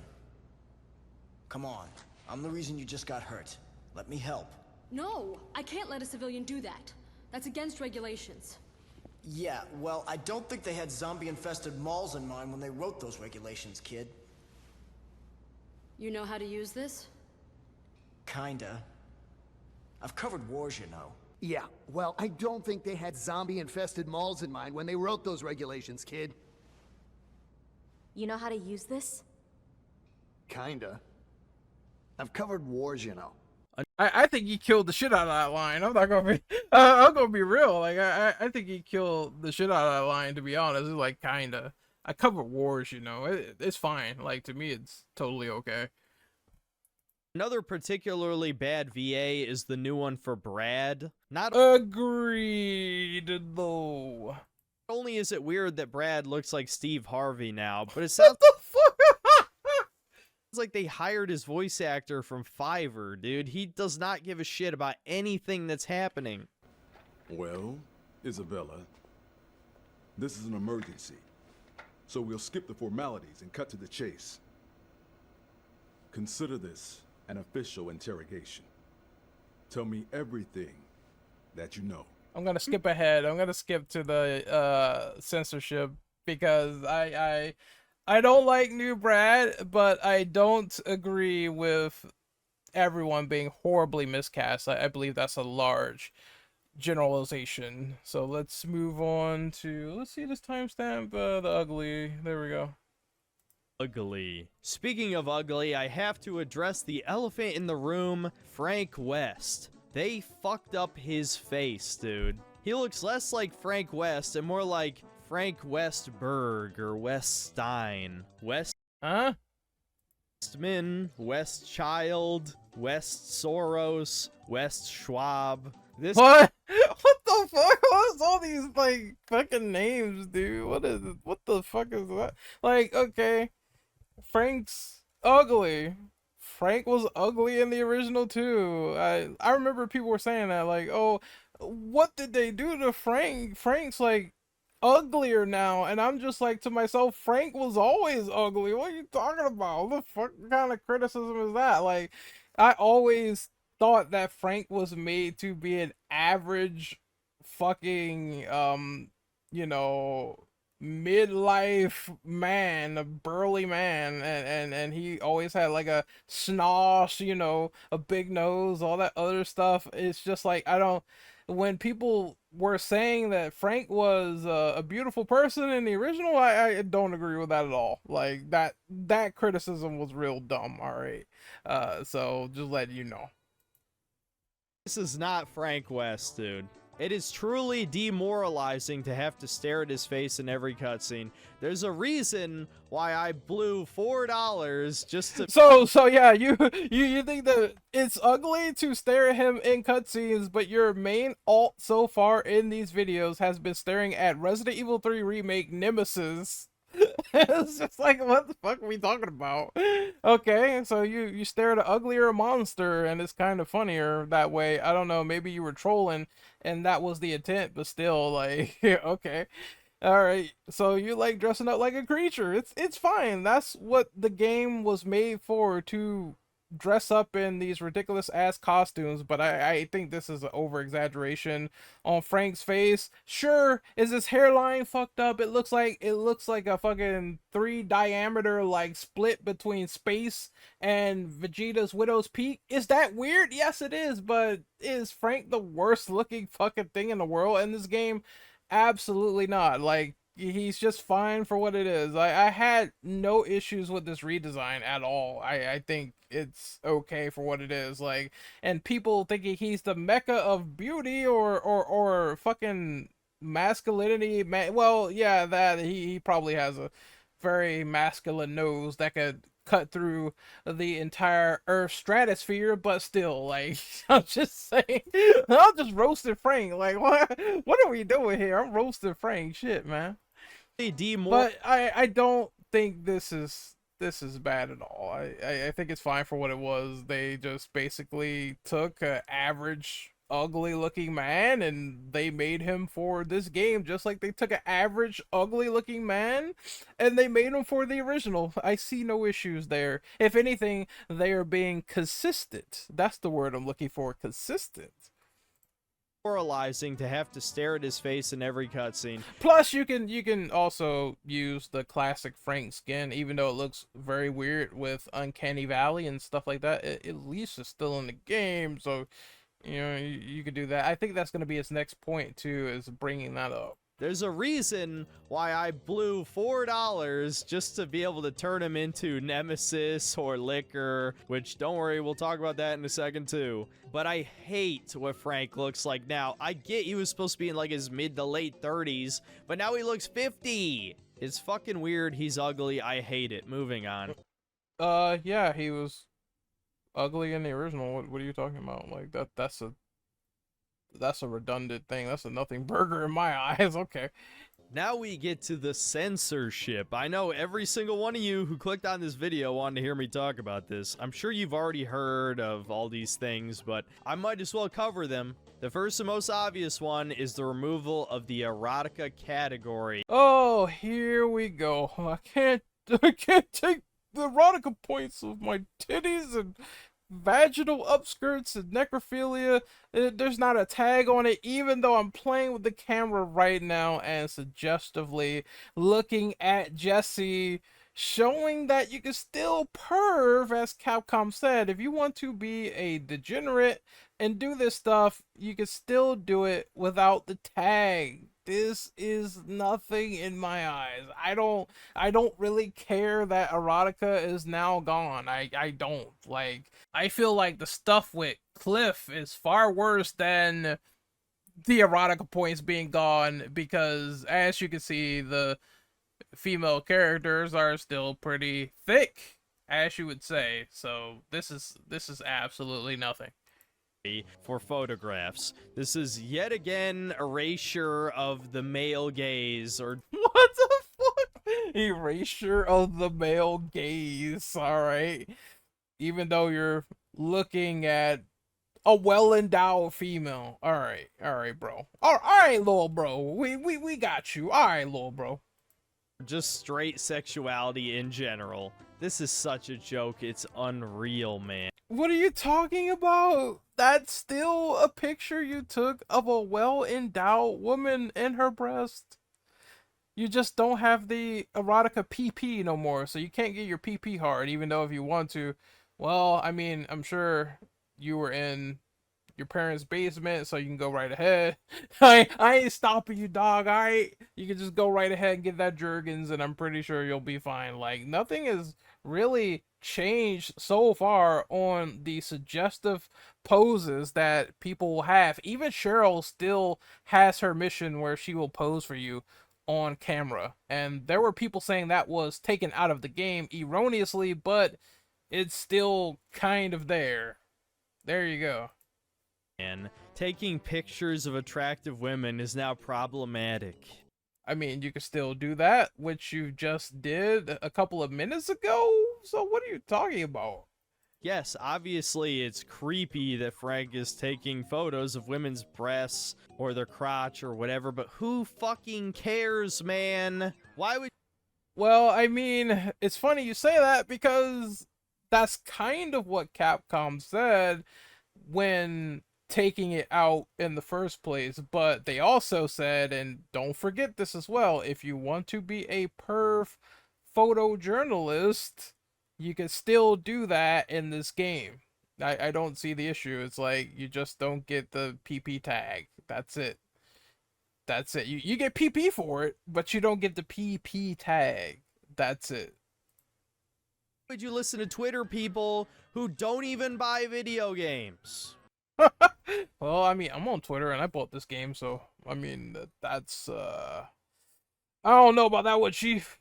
Come on. I'm the reason you just got hurt. Let me help. No, I can't let a civilian do that. That's against regulations. Yeah, well, I don't think they had zombie-infested malls in mind when they wrote those regulations, kid. You know how to use this? Kinda. I've covered wars, you know. Yeah, well, I don't think they had zombie-infested malls in mind when they wrote those regulations, kid. You know how to use this? Kinda. I've covered wars, you know. I think he killed the shit out of that line. I'm not gonna be. I'm gonna be real. Like I think he killed the shit out of that line. To be honest, it's like kinda. I cover wars, you know. It's fine. Like to me, it's totally okay. Another particularly bad VA is the new one for Brad. Not Agreed, though. only is it weird that Brad looks like Steve Harvey now, but it What sounds the fuck? like they hired his voice actor from Fiverr, dude. He does not give a shit about anything that's happening. Well, Isabella, this is an emergency, so we'll skip the formalities and cut to the chase. Consider this an official interrogation. Tell me everything that you know. I'm gonna skip ahead. I'm gonna skip to the censorship because I don't like new Brad, but I don't agree with everyone being horribly miscast. I believe that's a large generalization. So let's move on to, let's see this timestamp, the ugly. There we go. Ugly. Speaking of ugly, I have to address the elephant in the room, Frank West. They fucked up his face, dude. He looks less like Frank West and more like Frank Westberg or Weststein. Huh? Westman, Westchild, West Soros, West Schwab. This What? What the fuck? What's all these like fucking names, dude? What is it? What the fuck is that? Like, okay, Frank's ugly. Frank was ugly in the original too. I remember people were saying that, like, oh, what did they do to Frank? Frank's like uglier now, and I'm just like to myself, Frank was always ugly. What are you talking about? What the fuck kind of criticism is that? Like, I always thought that Frank was made to be an average fucking you know, midlife man, a burly man, and he always had like a snosh, you know, a big nose, all that other stuff. It's just like I don't. When people were saying that Frank was a beautiful person in the original, I don't agree with that at all. Like that criticism was real dumb. All right, so just letting you know. This is not Frank West, dude. It is truly demoralizing to have to stare at his face in every cutscene. There's a reason why I blew $4 just to— So yeah, you think that it's ugly to stare at him in cutscenes, but your main alt so far in these videos has been staring at Resident Evil 3 Remake Nemesis. It's just like, what the fuck are we talking about? Okay, so you stare at an uglier monster, and it's kind of funnier that way. I don't know, maybe you were trolling, and that was the intent, but still, like, okay. All right, so you like dressing up like a creature. It's fine. That's what the game was made for, to dress up in these ridiculous ass costumes. But I think this is an over exaggeration on Frank's face. Sure, is his hairline fucked up? It looks like a fucking 3 diameter like split between space and Vegeta's Widow's Peak. Is that weird? Yes, it is. But is Frank the worst looking fucking thing in the world in this game? Absolutely not. Like, he's just fine for what it is. I had no issues with this redesign at all. I think it's okay for what it is. Like, and people thinking he's the mecca of beauty or fucking masculinity. Well, yeah, that he probably has a very masculine nose that could cut through the entire Earth stratosphere, but still, like, I'm just saying, I'm just roasting Frank. Like, what are we doing here? I'm roasting Frank. Shit, man. But I don't think this is bad at all. I think it's fine for what it was. They just basically took an average ugly looking man and they made him for this game, just like they took an average ugly looking man and they made him for the original. I see no issues there. If anything, they are being consistent. That's the word I'm looking for, consistent. Demoralizing to have to stare at his face in every cutscene. Plus, you can also use the classic Frank skin, even though it looks very weird with Uncanny Valley and stuff like that. At least it's still in the game, so you know you could do that. I think that's going to be his next point too, is bringing that up. There's a reason why I blew $4 just to be able to turn him into Nemesis or Liquor, which, don't worry, we'll talk about that in a second too. But I hate what Frank looks like now. I get he was supposed to be in like his mid to late 30s, but now he looks 50. It's fucking weird. He's ugly. I hate it. Moving on. Yeah, he was ugly in the original. What are you talking about? Like, that's a redundant thing. That's a nothing burger in my eyes. Okay. Now we get to the censorship. I know every single one of you who clicked on this video wanted to hear me talk about this. I'm sure you've already heard of all these things, but I might as well cover them. The first and most obvious one is the removal of the erotica category. Oh, here we go. I can't take the erotica points of my titties and vaginal upskirts and necrophilia. There's not a tag on it, even though I'm playing with the camera right now and suggestively looking at Jesse, showing that you can still perv, as Capcom said. If you want to be a degenerate and do this stuff, you can still do it without the tag. This is nothing in my eyes. I don't really care that erotica is now gone. I don't. Like, I feel like the stuff with Cliff is far worse than the erotica points being gone, because as you can see, the female characters are still pretty thick, as you would say. So this is absolutely nothing. For photographs. This is yet again erasure of the male gaze, or what the fuck? Erasure of the male gaze. All right. Even though you're looking at a well-endowed female. All right, bro. All right, little bro. We got you. All right, little bro. just straight sexuality in general. This is such a joke. It's unreal, man. What are you talking about? that's still a picture you took of a well-endowed woman in her breast. You just don't have the erotica PP no more, so you can't get your PP hard, even though if you want to. Well, I mean, I'm sure you were in your parents' basement, so you can go right ahead. I ain't stopping you, dog. Alright, you can just go right ahead and get that Jergens, and I'm pretty sure you'll be fine. Like, nothing has really changed so far on the suggestive poses that people will have. Even Cheryl still has her mission where she will pose for you on camera, and there were people saying that was taken out of the game erroneously, but it's still kind of there. There you go. And taking pictures of attractive women is now problematic. I mean, you can still do that, which you just did a couple of minutes ago. So what are you talking about? Yes, obviously it's creepy that Frank is taking photos of women's breasts or their crotch or whatever, but who fucking cares, man? Why would... Well, I mean, it's funny you say that because that's kind of what Capcom said when taking it out in the first place, but they also said, and don't forget this as well, if you want to be a perv photojournalist, you can still do that in this game. I don't see the issue. It's like you just don't get the PP tag. That's it. That's it. You get PP for it, but you don't get the PP tag. That's it. Would you listen to Twitter people who don't even buy video games? Well, I mean, I'm on Twitter and I bought this game, so I mean, that's I don't know about that one, Chief.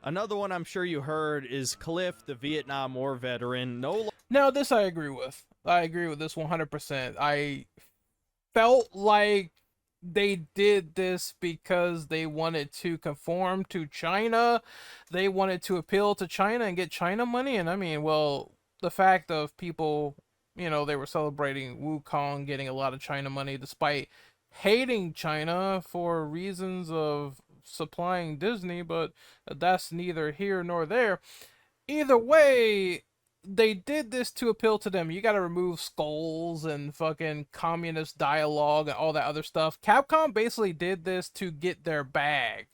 Another one I'm sure you heard is Cliff, the Vietnam War veteran. Now, this I agree with. I agree with this 100%. I felt like they did this because they wanted to conform to China. They wanted to appeal to China and get China money. And I mean, well, the fact of people, you know, they were celebrating Wukong getting a lot of China money despite hating China for reasons of supplying Disney, but that's neither here nor there. Either way, they did this to appeal to them. You gotta remove skulls and fucking communist dialogue and all that other stuff. Capcom basically did this to get their bag.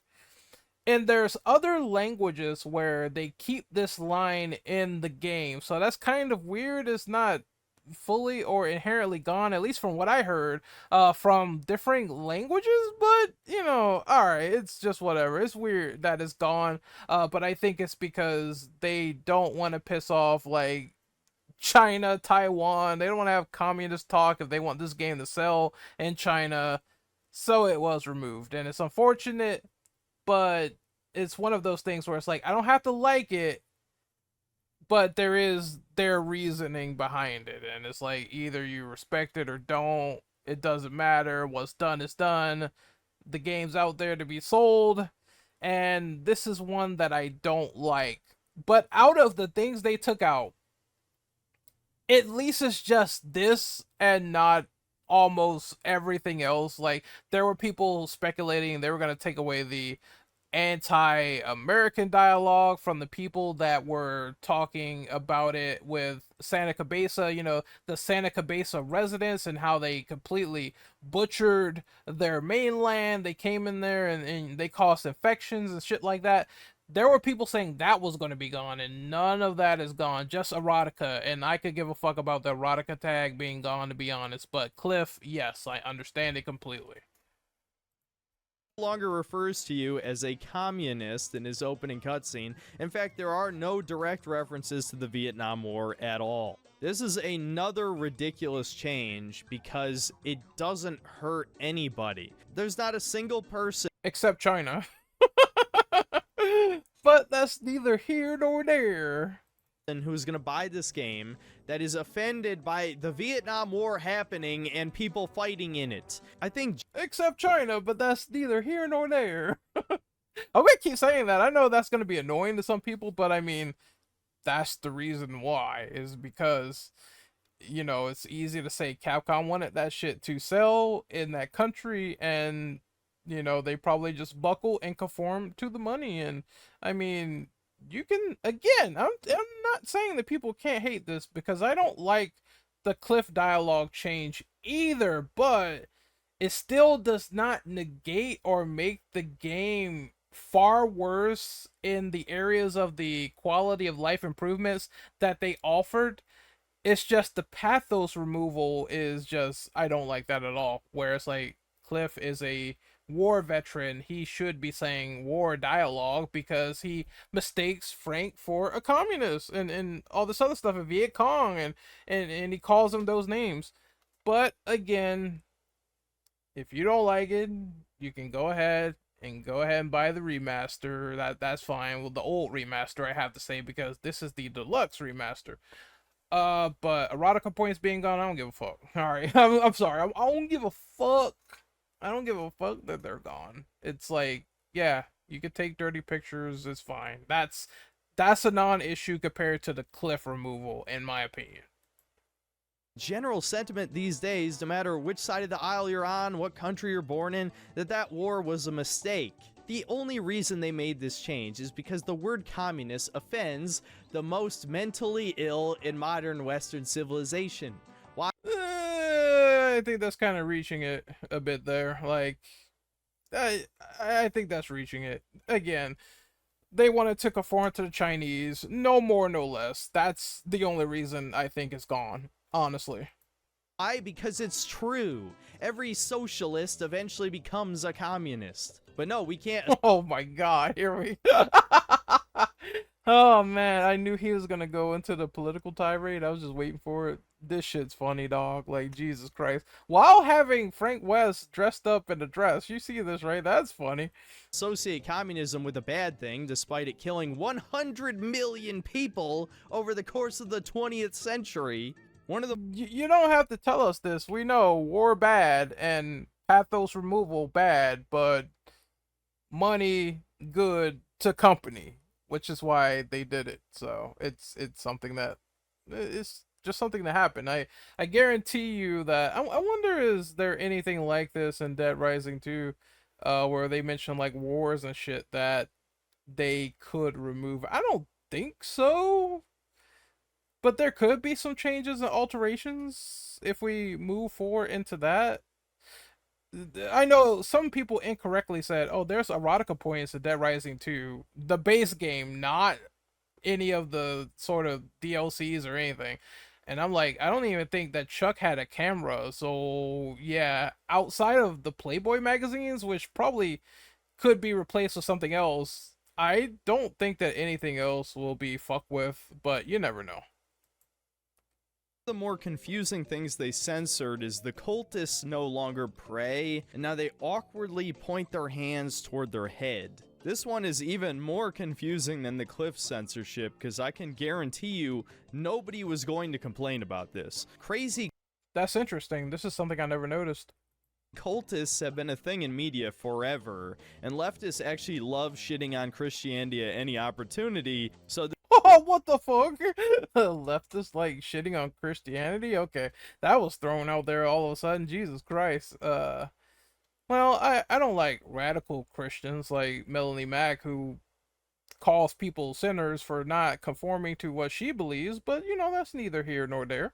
And there's other languages where they keep this line in the game. So that's kind of weird. It's not fully or inherently gone, at least from what I heard, from different languages, but you know, alright, it's just whatever. It's weird that it's gone, but I think it's because they don't want to piss off like China, Taiwan. They don't want to have communist talk if they want this game to sell in China, so it was removed, and it's unfortunate, but it's one of those things where it's like, I don't have to like it, but there is their reasoning behind it, and it's like, either you respect it or don't. It doesn't matter. What's done is done. The game's out there to be sold, and this is one that I don't like. But out of the things they took out, at least it's just this and not almost everything else. Like, there were people speculating they were going to take away the anti-American dialogue from the people that were talking about it with Santa Cabeza, you know, the Santa Cabeza residents, and how they completely butchered their mainland. They came in there and they caused infections and shit like that. There were people saying that was going to be gone, and none of that is gone, just erotica, and I could give a fuck about the erotica tag being gone, to be honest. But Cliff, yes, I understand it completely. Longer refers to you as a communist in his opening cutscene. In fact, there are no direct references to the Vietnam War at all. This is another ridiculous change because it doesn't hurt anybody. There's not a single person except China. But that's neither here nor there. Who's gonna buy this game that is offended by the Vietnam War happening and people fighting in it. I think except China, but that's neither here nor there. I'm gonna keep saying that. I know that's gonna be annoying to some people, but I mean, that's the reason why, is because, you know, it's easy to say Capcom wanted that shit to sell in that country, and you know, they probably just buckle and conform to the money. And I mean, you can, again, I'm not saying that people can't hate this, because I don't like the Cliff dialogue change either, but it still does not negate or make the game far worse in the areas of the quality of life improvements that they offered. It's just the pathos removal is just, I don't like that at all. Where it's like, Cliff is a war veteran, he should be saying war dialogue because he mistakes Frank for a communist and all this other stuff, and Viet Cong, and he calls him those names. But again, if you don't like it, you can go ahead and buy the remaster. That's fine. Well, the old remaster, I have to say, because this is the deluxe remaster. But erotica points being gone, I don't give a fuck. All right, I'm sorry. I don't give a fuck. I don't give a fuck that they're gone. It's like, yeah, you could take dirty pictures. It's fine. That's a non-issue compared to the Cliff removal, in my opinion. General sentiment these days, no matter which side of the aisle you're on, what country you're born in, that war was a mistake. The only reason they made this change is because the word communist offends the most mentally ill in modern Western civilization. Why? I think that's kind of reaching it a bit there. Like, I think that's reaching it. Again, they wanted to conform to the Chinese, no more, no less. That's the only reason I think it's gone, honestly. Why? Because it's true. Every socialist eventually becomes a communist. But no, we can't. Oh my god, here we Oh man, I knew he was gonna go into the political tirade. I was just waiting for it. This shit's funny, dog. Like, Jesus Christ. While having Frank West dressed up in a dress. You see this, right? That's funny. Associate communism with a bad thing, despite it killing 100 million people over the course of the 20th century. One of the... You don't have to tell us this. We know war bad and pathos removal bad, but money good to company, which is why they did it. So it's something that it's just something that happened. I guarantee you that I wonder, is there anything like this in Dead Rising 2, where they mention like wars and shit that they could remove? I don't think so, but there could be some changes and alterations if we move forward into that. I know some people incorrectly said, oh, there's erotica points in Dead Rising 2, the base game, not any of the sort of DLCs or anything. And I'm like, I don't even think that Chuck had a camera. So yeah, outside of the Playboy magazines, which probably could be replaced with something else, I don't think that anything else will be fucked with, but you never know. The more confusing things they censored is the cultists no longer pray, and now they awkwardly point their hands toward their head. This one is even more confusing than the Cliff censorship, because I can guarantee you nobody was going to complain about this. Crazy. That's interesting. This is something I never noticed. Cultists have been a thing in media forever, and leftists actually love shitting on Christianity at any opportunity, so oh, what the fuck? Leftists like shitting on Christianity? Okay, that was thrown out there all of a sudden. Jesus Christ. Well, I don't like radical Christians like Melanie Mack, who calls people sinners for not conforming to what she believes, but you know, that's neither here nor there.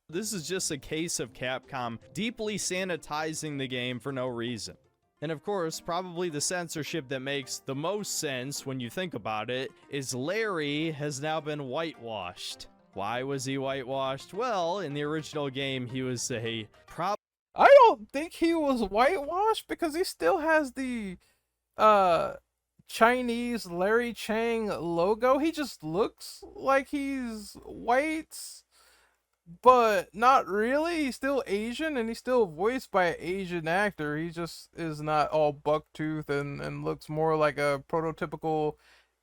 This is just a case of Capcom deeply sanitizing the game for no reason. And of course, probably the censorship that makes the most sense when you think about it is Larry has now been whitewashed. Why was he whitewashed? Well, in the original game, he was a I don't think he was whitewashed because he still has the Chinese Larry Chang logo. He just looks like he's white, but not really. He's still Asian, and he's still voiced by an Asian actor. He just is not all bucktooth and looks more like a prototypical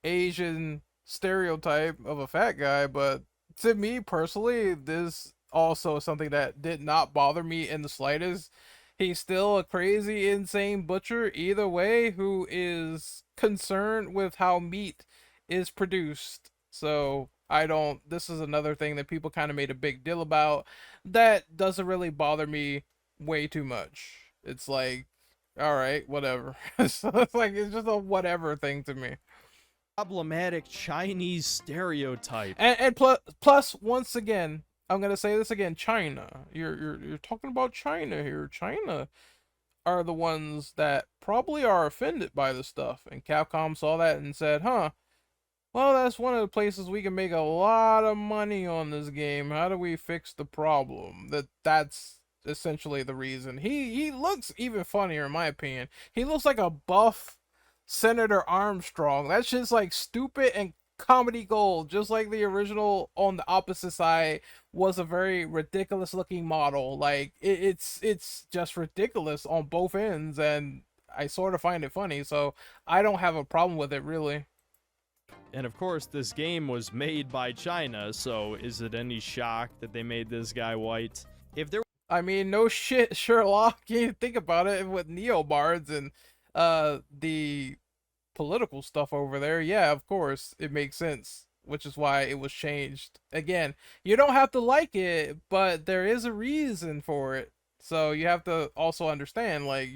Asian stereotype of a fat guy. But to me personally, this also is something that did not bother me in the slightest. He's still a crazy, insane butcher either way, who is concerned with how meat is produced. So this is another thing that people kind of made a big deal about that doesn't really bother me way too much. It's like, all right, whatever. So it's like, it's just a whatever thing to me. Problematic Chinese stereotype. And plus, once again, I'm gonna say this again. China. You're talking about China here. China are the ones that probably are offended by this stuff, and Capcom saw that and said, "Huh. Well, that's one of the places we can make a lot of money on this game. How do we fix the problem?" That's essentially the reason. He looks even funnier in my opinion. He looks like a buff Senator Armstrong. That shit's like stupid and comedy gold, just like the original on the opposite side was a very ridiculous looking model. Like it's just ridiculous on both ends, and I sort of find it funny, so I don't have a problem with it really. And of course, this game was made by China, so is it any shock that they made this guy white? If there I mean, no shit, Sherlock. You think about it with Neobards and the political stuff over there. Yeah, of course, it makes sense, which is why it was changed. Again, you don't have to like it, but there is a reason for it. So you have to also understand, like,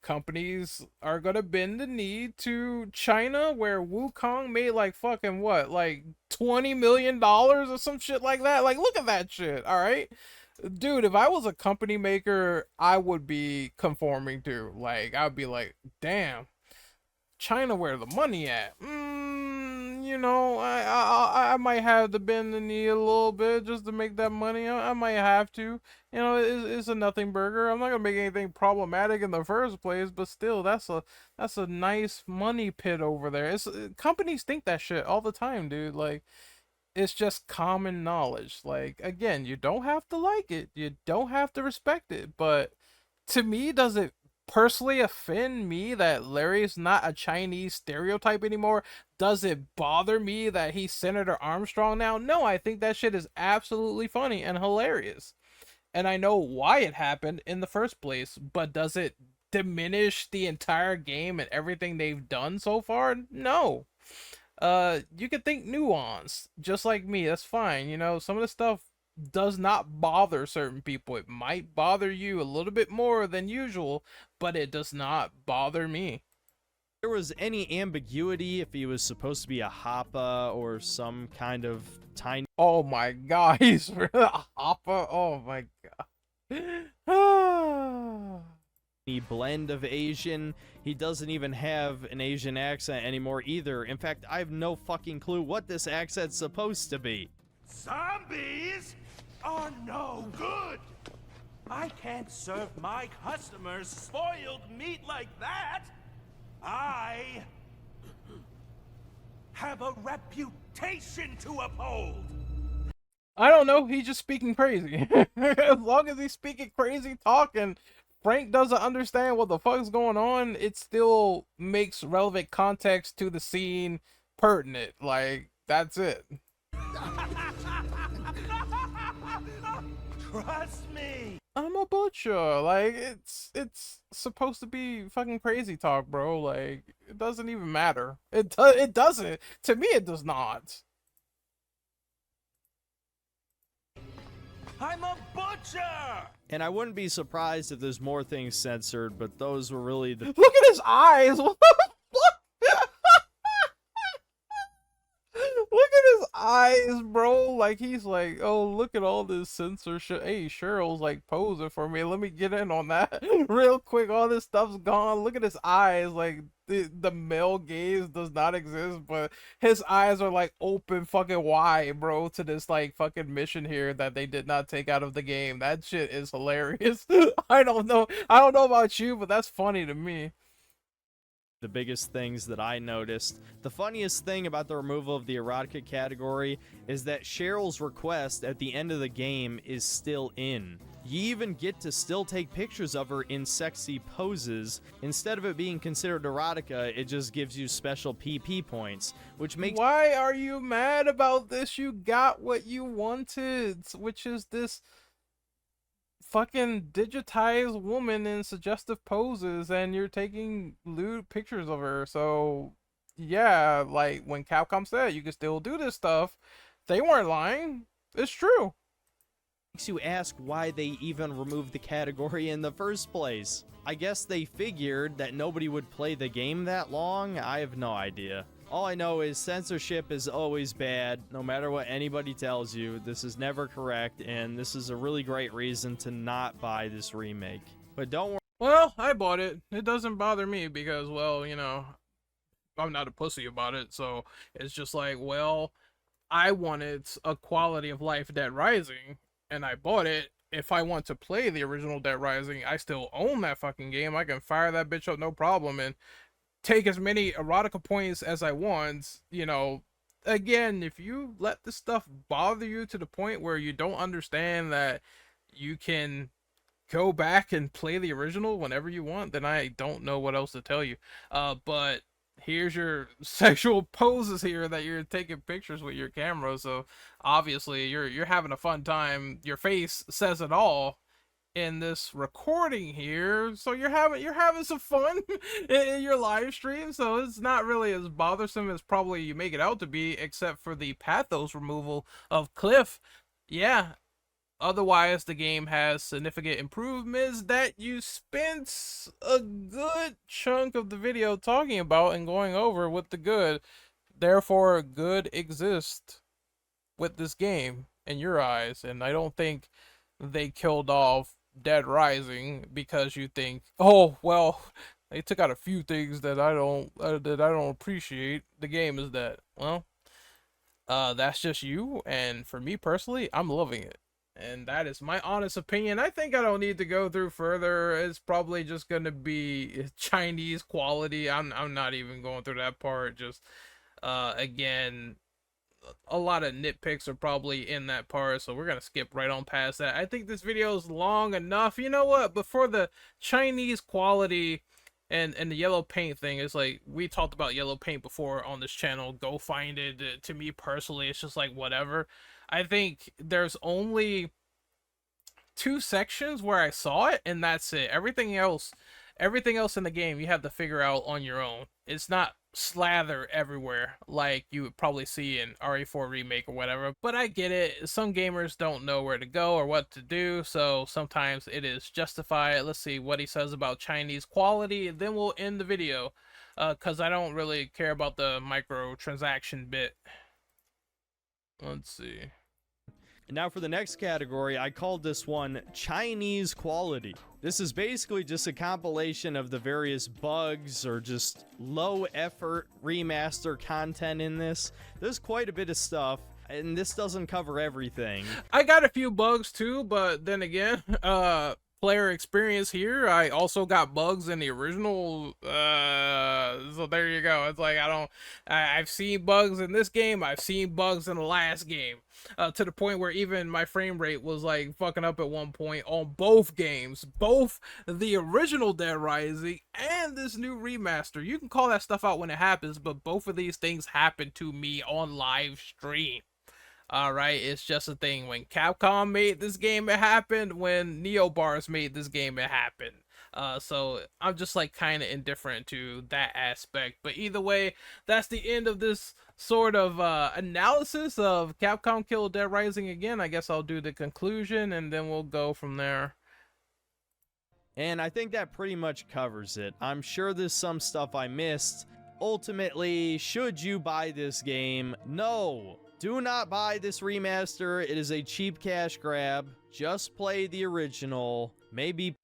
companies are gonna bend the knee to China, where Wukong made like fucking what, like $20 million or some shit like that. Like, look at that shit. All right, dude. If I was a company maker, I would be conforming to. Like, I'd be like, damn, China, where the money at? I might have to bend the knee a little bit just to make that money. I might have to. It's a nothing burger. I'm not gonna make anything problematic in the first place, but still, that's a nice money pit over there. Companies think that shit all the time, dude. Like, it's just common knowledge. Like, again, you don't have to like it, you don't have to respect it, but to me, does it personally offend me that Larry's not a Chinese stereotype anymore? Does it bother me that he's Senator Armstrong now? No, I think that shit is absolutely funny and hilarious. And I know why it happened in the first place, but does it diminish the entire game and everything they've done so far? No. You can think nuance, just like me. That's fine. Some of the stuff does not bother certain people. It might bother you a little bit more than usual, but it does not bother me. there was any ambiguity if he was supposed to be a Hoppa or some kind of tiny Oh my god, he's a Hoppa. Oh my god. blend of Asian. He doesn't even have an Asian accent anymore either. In fact, I have no fucking clue what this accent's supposed to be. Zombies are no good. I can't serve my customers spoiled meat like that. I have a reputation to uphold. I don't know, he's just speaking crazy. As long as he's speaking crazy talk and Frank doesn't understand what the fuck's going on, it still makes relevant context to the scene pertinent. Like, that's it. Trust me. I'm a butcher. Like, it's supposed to be fucking crazy talk, bro. Like, it doesn't even matter. It doesn't. To me, it does not. I'm a butcher. And I wouldn't be surprised if there's more things censored, but those were really the Look at his eyes. What the fuck? Look at his eyes, bro. Like, he's like, oh, look at all this censorship. Hey, Cheryl's like posing for me. Let me get in on that real quick. All this stuff's gone. Look at his eyes. Like, the male gaze does not exist, but his eyes are like open fucking wide, bro, to this like fucking mission here that they did not take out of the game. That shit is hilarious. I don't know about you, but that's funny to me. the biggest things that I noticed. The funniest thing about the removal of the erotica category is that Cheryl's request at the end of the game is still in. You even get to still take pictures of her in sexy poses. Instead of it being considered erotica, it just gives you special PP points, which makes— Why are you mad about this? You got what you wanted, which is this fucking digitized woman in suggestive poses, and you're taking lewd pictures of her. So yeah, like when Capcom said you can still do this stuff, they weren't lying. It's true. Makes you ask why they even removed the category in the first place. I guess they figured that nobody would play the game that long. I have no idea. All I know is censorship is always bad, no matter what anybody tells you. This is never correct, and this is a really great reason to not buy this remake. But don't worry. Well, I bought it. It doesn't bother me because, well, you know, I'm not a pussy about it. So it's just like, well, I wanted a quality of life Dead Rising, and I bought it. If I want to play the original Dead Rising, I still own that fucking game. I can fire that bitch up no problem and take as many erotica points as I want. You know, again, if you let this stuff bother you to the point where you don't understand that you can go back and play the original whenever you want, then I don't know what else to tell you. But here's your sexual poses here that you're taking pictures with your camera, so obviously you're having a fun time. Your face says it all in this recording here, so you're having some fun in your live stream, so it's not really as bothersome as probably you make it out to be, except for the pathos removal of Cliff. Yeah, otherwise the game has significant improvements that you spent a good chunk of the video talking about and going over with the good. Therefore, good exists with this game in your eyes, and I don't think they killed off Dead Rising because you think, oh well, they took out a few things that I don't appreciate. The game is dead. Well, that's just you, and for me personally, I'm loving it, and that is my honest opinion. I think I don't need to go through further. It's probably just gonna be Chinese quality. I'm not even going through that part. Just again, a lot of nitpicks are probably in that part, so we're gonna skip right on past that. I think this video is long enough. You know what? Before the Chinese quality and the yellow paint thing, is like, we talked about yellow paint before on this channel. Go find it. To me personally, it's just like whatever. I think there's only 2 sections where I saw it, and that's it. Everything else in the game you have to figure out on your own. It's not slather everywhere like you would probably see in RE4 remake or whatever, but I get it. Some gamers don't know where to go or what to do, so sometimes it is justified. Let's see what he says about Chinese quality, and then we'll end the video, because I don't really care about the microtransaction bit. Let's see. And now for the next category, I called this one Chinese quality. This is basically just a compilation of the various bugs or just low effort remaster content in this. There's quite a bit of stuff, and this doesn't cover everything. I got a few bugs too, but then again, player experience here, I also got bugs in the original, so there you go. It's like, I've seen bugs in this game, I've seen bugs in the last game, to the point where even my frame rate was like fucking up at one point on both games, both the original Dead Rising and this new remaster. You can call that stuff out when it happens, but both of these things happened to me on live stream. Alright, it's just a thing. When Capcom made this game, it happened. When Neobars made this game, it happened. So I'm just like kind of indifferent to that aspect. But either way, that's the end of this sort of analysis of Capcom killed Dead Rising again. I guess I'll do the conclusion and then we'll go from there. And I think that pretty much covers it. I'm sure there's some stuff I missed. Ultimately, should you buy this game? No! Do not buy this remaster. It is a cheap cash grab. Just play the original. Maybe.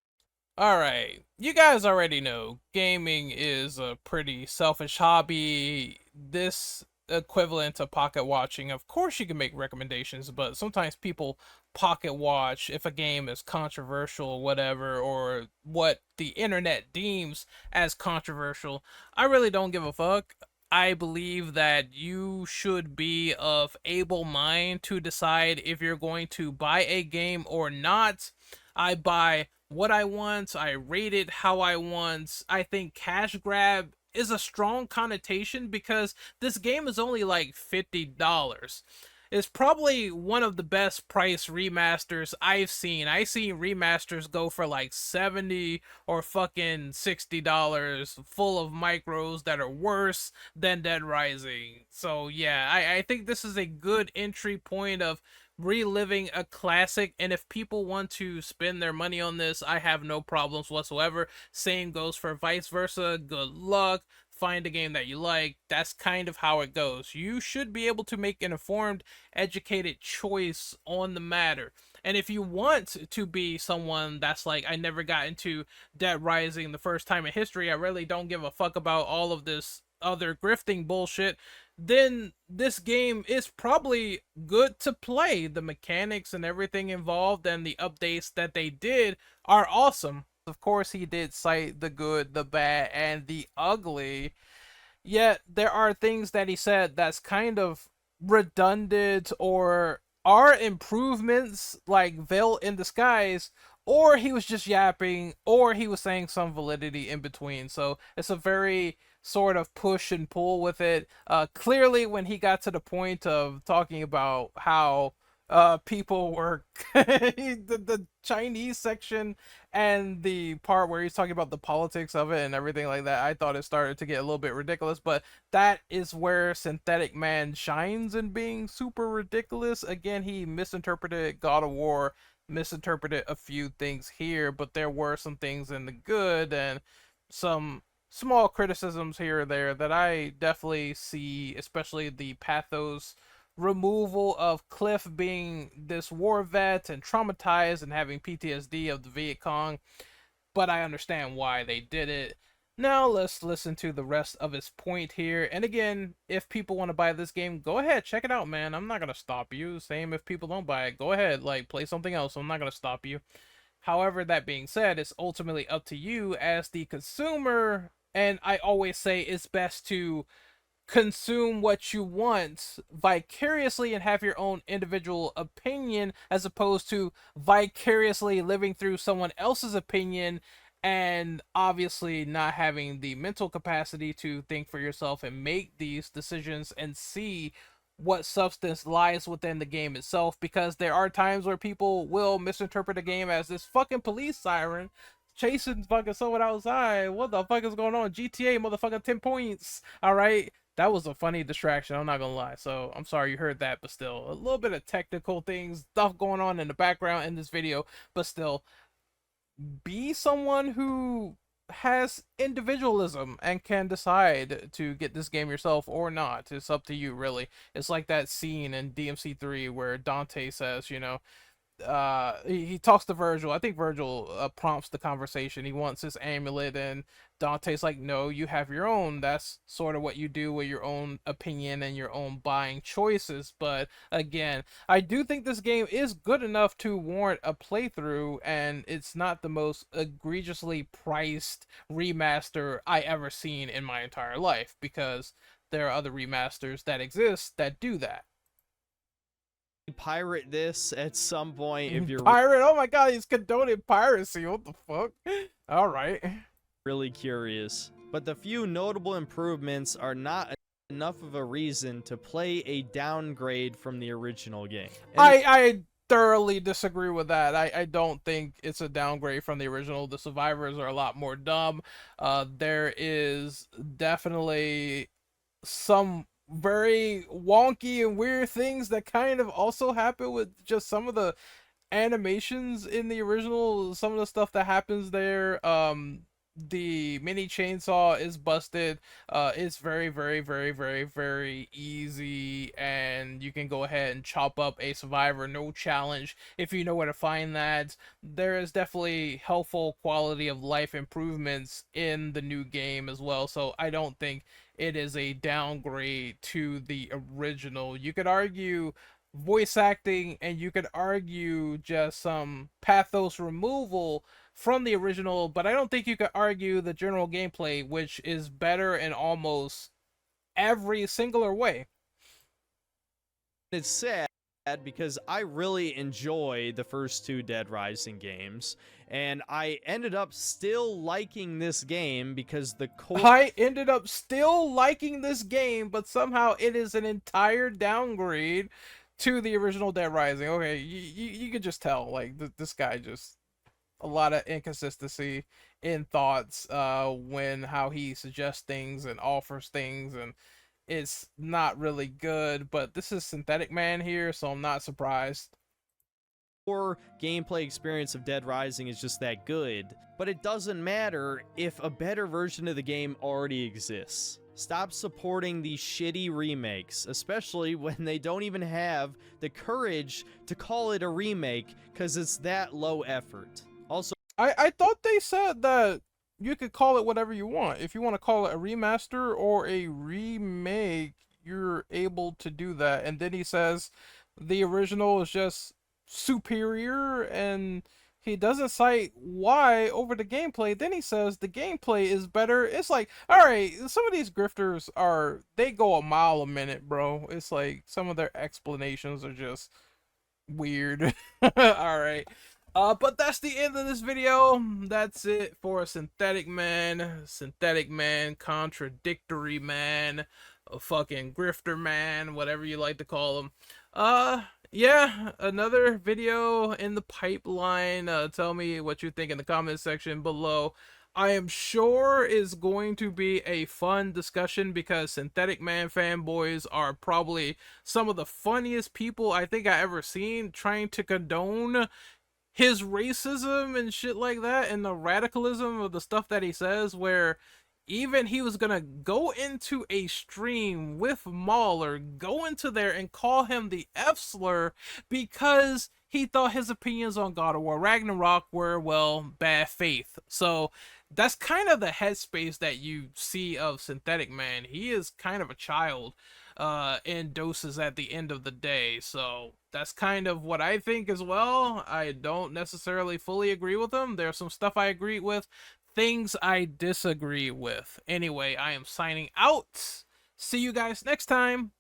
Alright, you guys already know gaming is a pretty selfish hobby. This equivalent to pocket watching. Of course you can make recommendations, but sometimes people pocket watch if a game is controversial or whatever, or what the internet deems as controversial. I really don't give a fuck. I believe that you should be of able mind to decide if you're going to buy a game or not. I buy what I want, I rate it how I want. I think cash grab is a strong connotation because this game is only like $50. It's probably one of the best price remasters I've seen. I've seen remasters go for like $70 or fucking $60, full of micros that are worse than Dead Rising. So yeah, I think this is a good entry point of reliving a classic, and if people want to spend their money on this, I have no problems whatsoever. Same goes for vice versa. Good luck. find a game that you like. That's kind of how it goes. You should be able to make an informed, educated choice on the matter. And if you want to be someone that's like, I never got into Dead Rising the first time in history, I really don't give a fuck about all of this other grifting bullshit, then this game is probably good to play. The mechanics and everything involved and the updates that they did are awesome. Of course, he did cite the good, the bad, and the ugly. Yet there are things that he said that's kind of redundant or are improvements like veil in disguise, or he was just yapping, or he was saying some validity in between. So it's a very sort of push and pull with it. Clearly, when he got to the point of talking about how people were the Chinese section and the part where he's talking about the politics of it and everything like that, I thought it started to get a little bit ridiculous. But that is where Synthetic Man shines in being super ridiculous. Again, he misinterpreted God of War, misinterpreted a few things here, but there were some things in the good and some small criticisms here or there that I definitely see, especially the pathos removal of Cliff being this war vet and traumatized and having PTSD of the Viet Cong, but I understand why they did it. Now let's listen to the rest of his point here. And again, if people want to buy this game, go ahead, check it out, man. I'm not gonna stop you. Same if people don't buy it, go ahead, like play something else. I'm not gonna stop you. However, that being said, it's ultimately up to you as the consumer. And I always say it's best to consume what you want vicariously and have your own individual opinion as opposed to vicariously living through someone else's opinion and obviously not having the mental capacity to think for yourself and make these decisions and see what substance lies within the game itself, because there are times where people will misinterpret a game as this fucking police siren chasing fucking someone outside. What the fuck is going on? GTA motherfucking 10 points. All right. That was a funny distraction, I'm not gonna lie. So I'm sorry you heard that, but still a little bit of technical things, stuff going on in the background in this video, but still be someone who has individualism and can decide to get this game yourself or not. It's up to you, really. It's like that scene in DMC3 where Dante says, you know, he talks to Virgil. I think Virgil prompts the conversation. He wants his amulet, and Dante's like, no, you have your own. That's sort of what you do with your own opinion and your own buying choices. But again, I do think this game is good enough to warrant a playthrough, and it's not the most egregiously priced remaster I ever seen in my entire life, because there are other remasters that exist that do that. Pirate this at some point if you're pirate. Oh my god, he's condoning piracy. What the fuck? All right. Really curious. But the few notable improvements are not enough of a reason to play a downgrade from the original game. I thoroughly disagree with that. I don't think it's a downgrade from the original. The survivors are a lot more dumb. There is definitely some very wonky and weird things that kind of also happen with just some of the animations in the original. Some of the stuff that happens there, the mini chainsaw is busted. It's very, very, very, very, very easy, and you can go ahead and chop up a survivor, no challenge, if you know where to find that. There is definitely helpful quality of life improvements in the new game as well, so I don't think it is a downgrade to the original. You could argue voice acting, and you could argue just some pathos removal from the original, but I don't think you could argue the general gameplay, which is better in almost every singular way. It's sad because I really enjoy the first two Dead Rising games, and I ended up still liking this game because the core... I ended up still liking this game, but somehow it is an entire downgrade to the original Dead Rising. Okay, you could just tell, like, this guy just... a lot of inconsistency in thoughts when how he suggests things and offers things, and it's not really good. But this is Synthetic Man here, so I'm not surprised. core gameplay experience of Dead Rising is just that good, but it doesn't matter if a better version of the game already exists. Stop supporting these shitty remakes, especially when they don't even have the courage to call it a remake because it's that low effort. Also, I thought they said that you could call it whatever you want. If you want to call it a remaster or a remake, you're able to do that. And then he says the original is just superior, and he doesn't cite why over the gameplay. Then he says the gameplay is better. It's like, all right, some of these grifters they go a mile a minute, bro. It's like some of their explanations are just weird. All right. But that's the end of this video. That's it for Synthetic Man, Contradictory Man, a fucking Grifter Man, whatever you like to call him. Yeah, another video in the pipeline. Tell me what you think in the comment section below. I am sure is going to be a fun discussion because Synthetic Man fanboys are probably some of the funniest people I think I ever seen trying to condone his racism and shit like that, and the radicalism of the stuff that he says, where even he was gonna go into a stream with Mauler, go into there and call him the F slur because he thought his opinions on God of War Ragnarok were, well, bad faith. So that's kind of the headspace that you see of Synthetic Man. He is kind of a child in doses at the end of the day. So that's kind of what I think as well. I don't necessarily fully agree with him. There's some stuff I agree with, things I disagree with. Anyway, I am signing out. See you guys next time.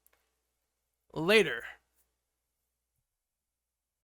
Later.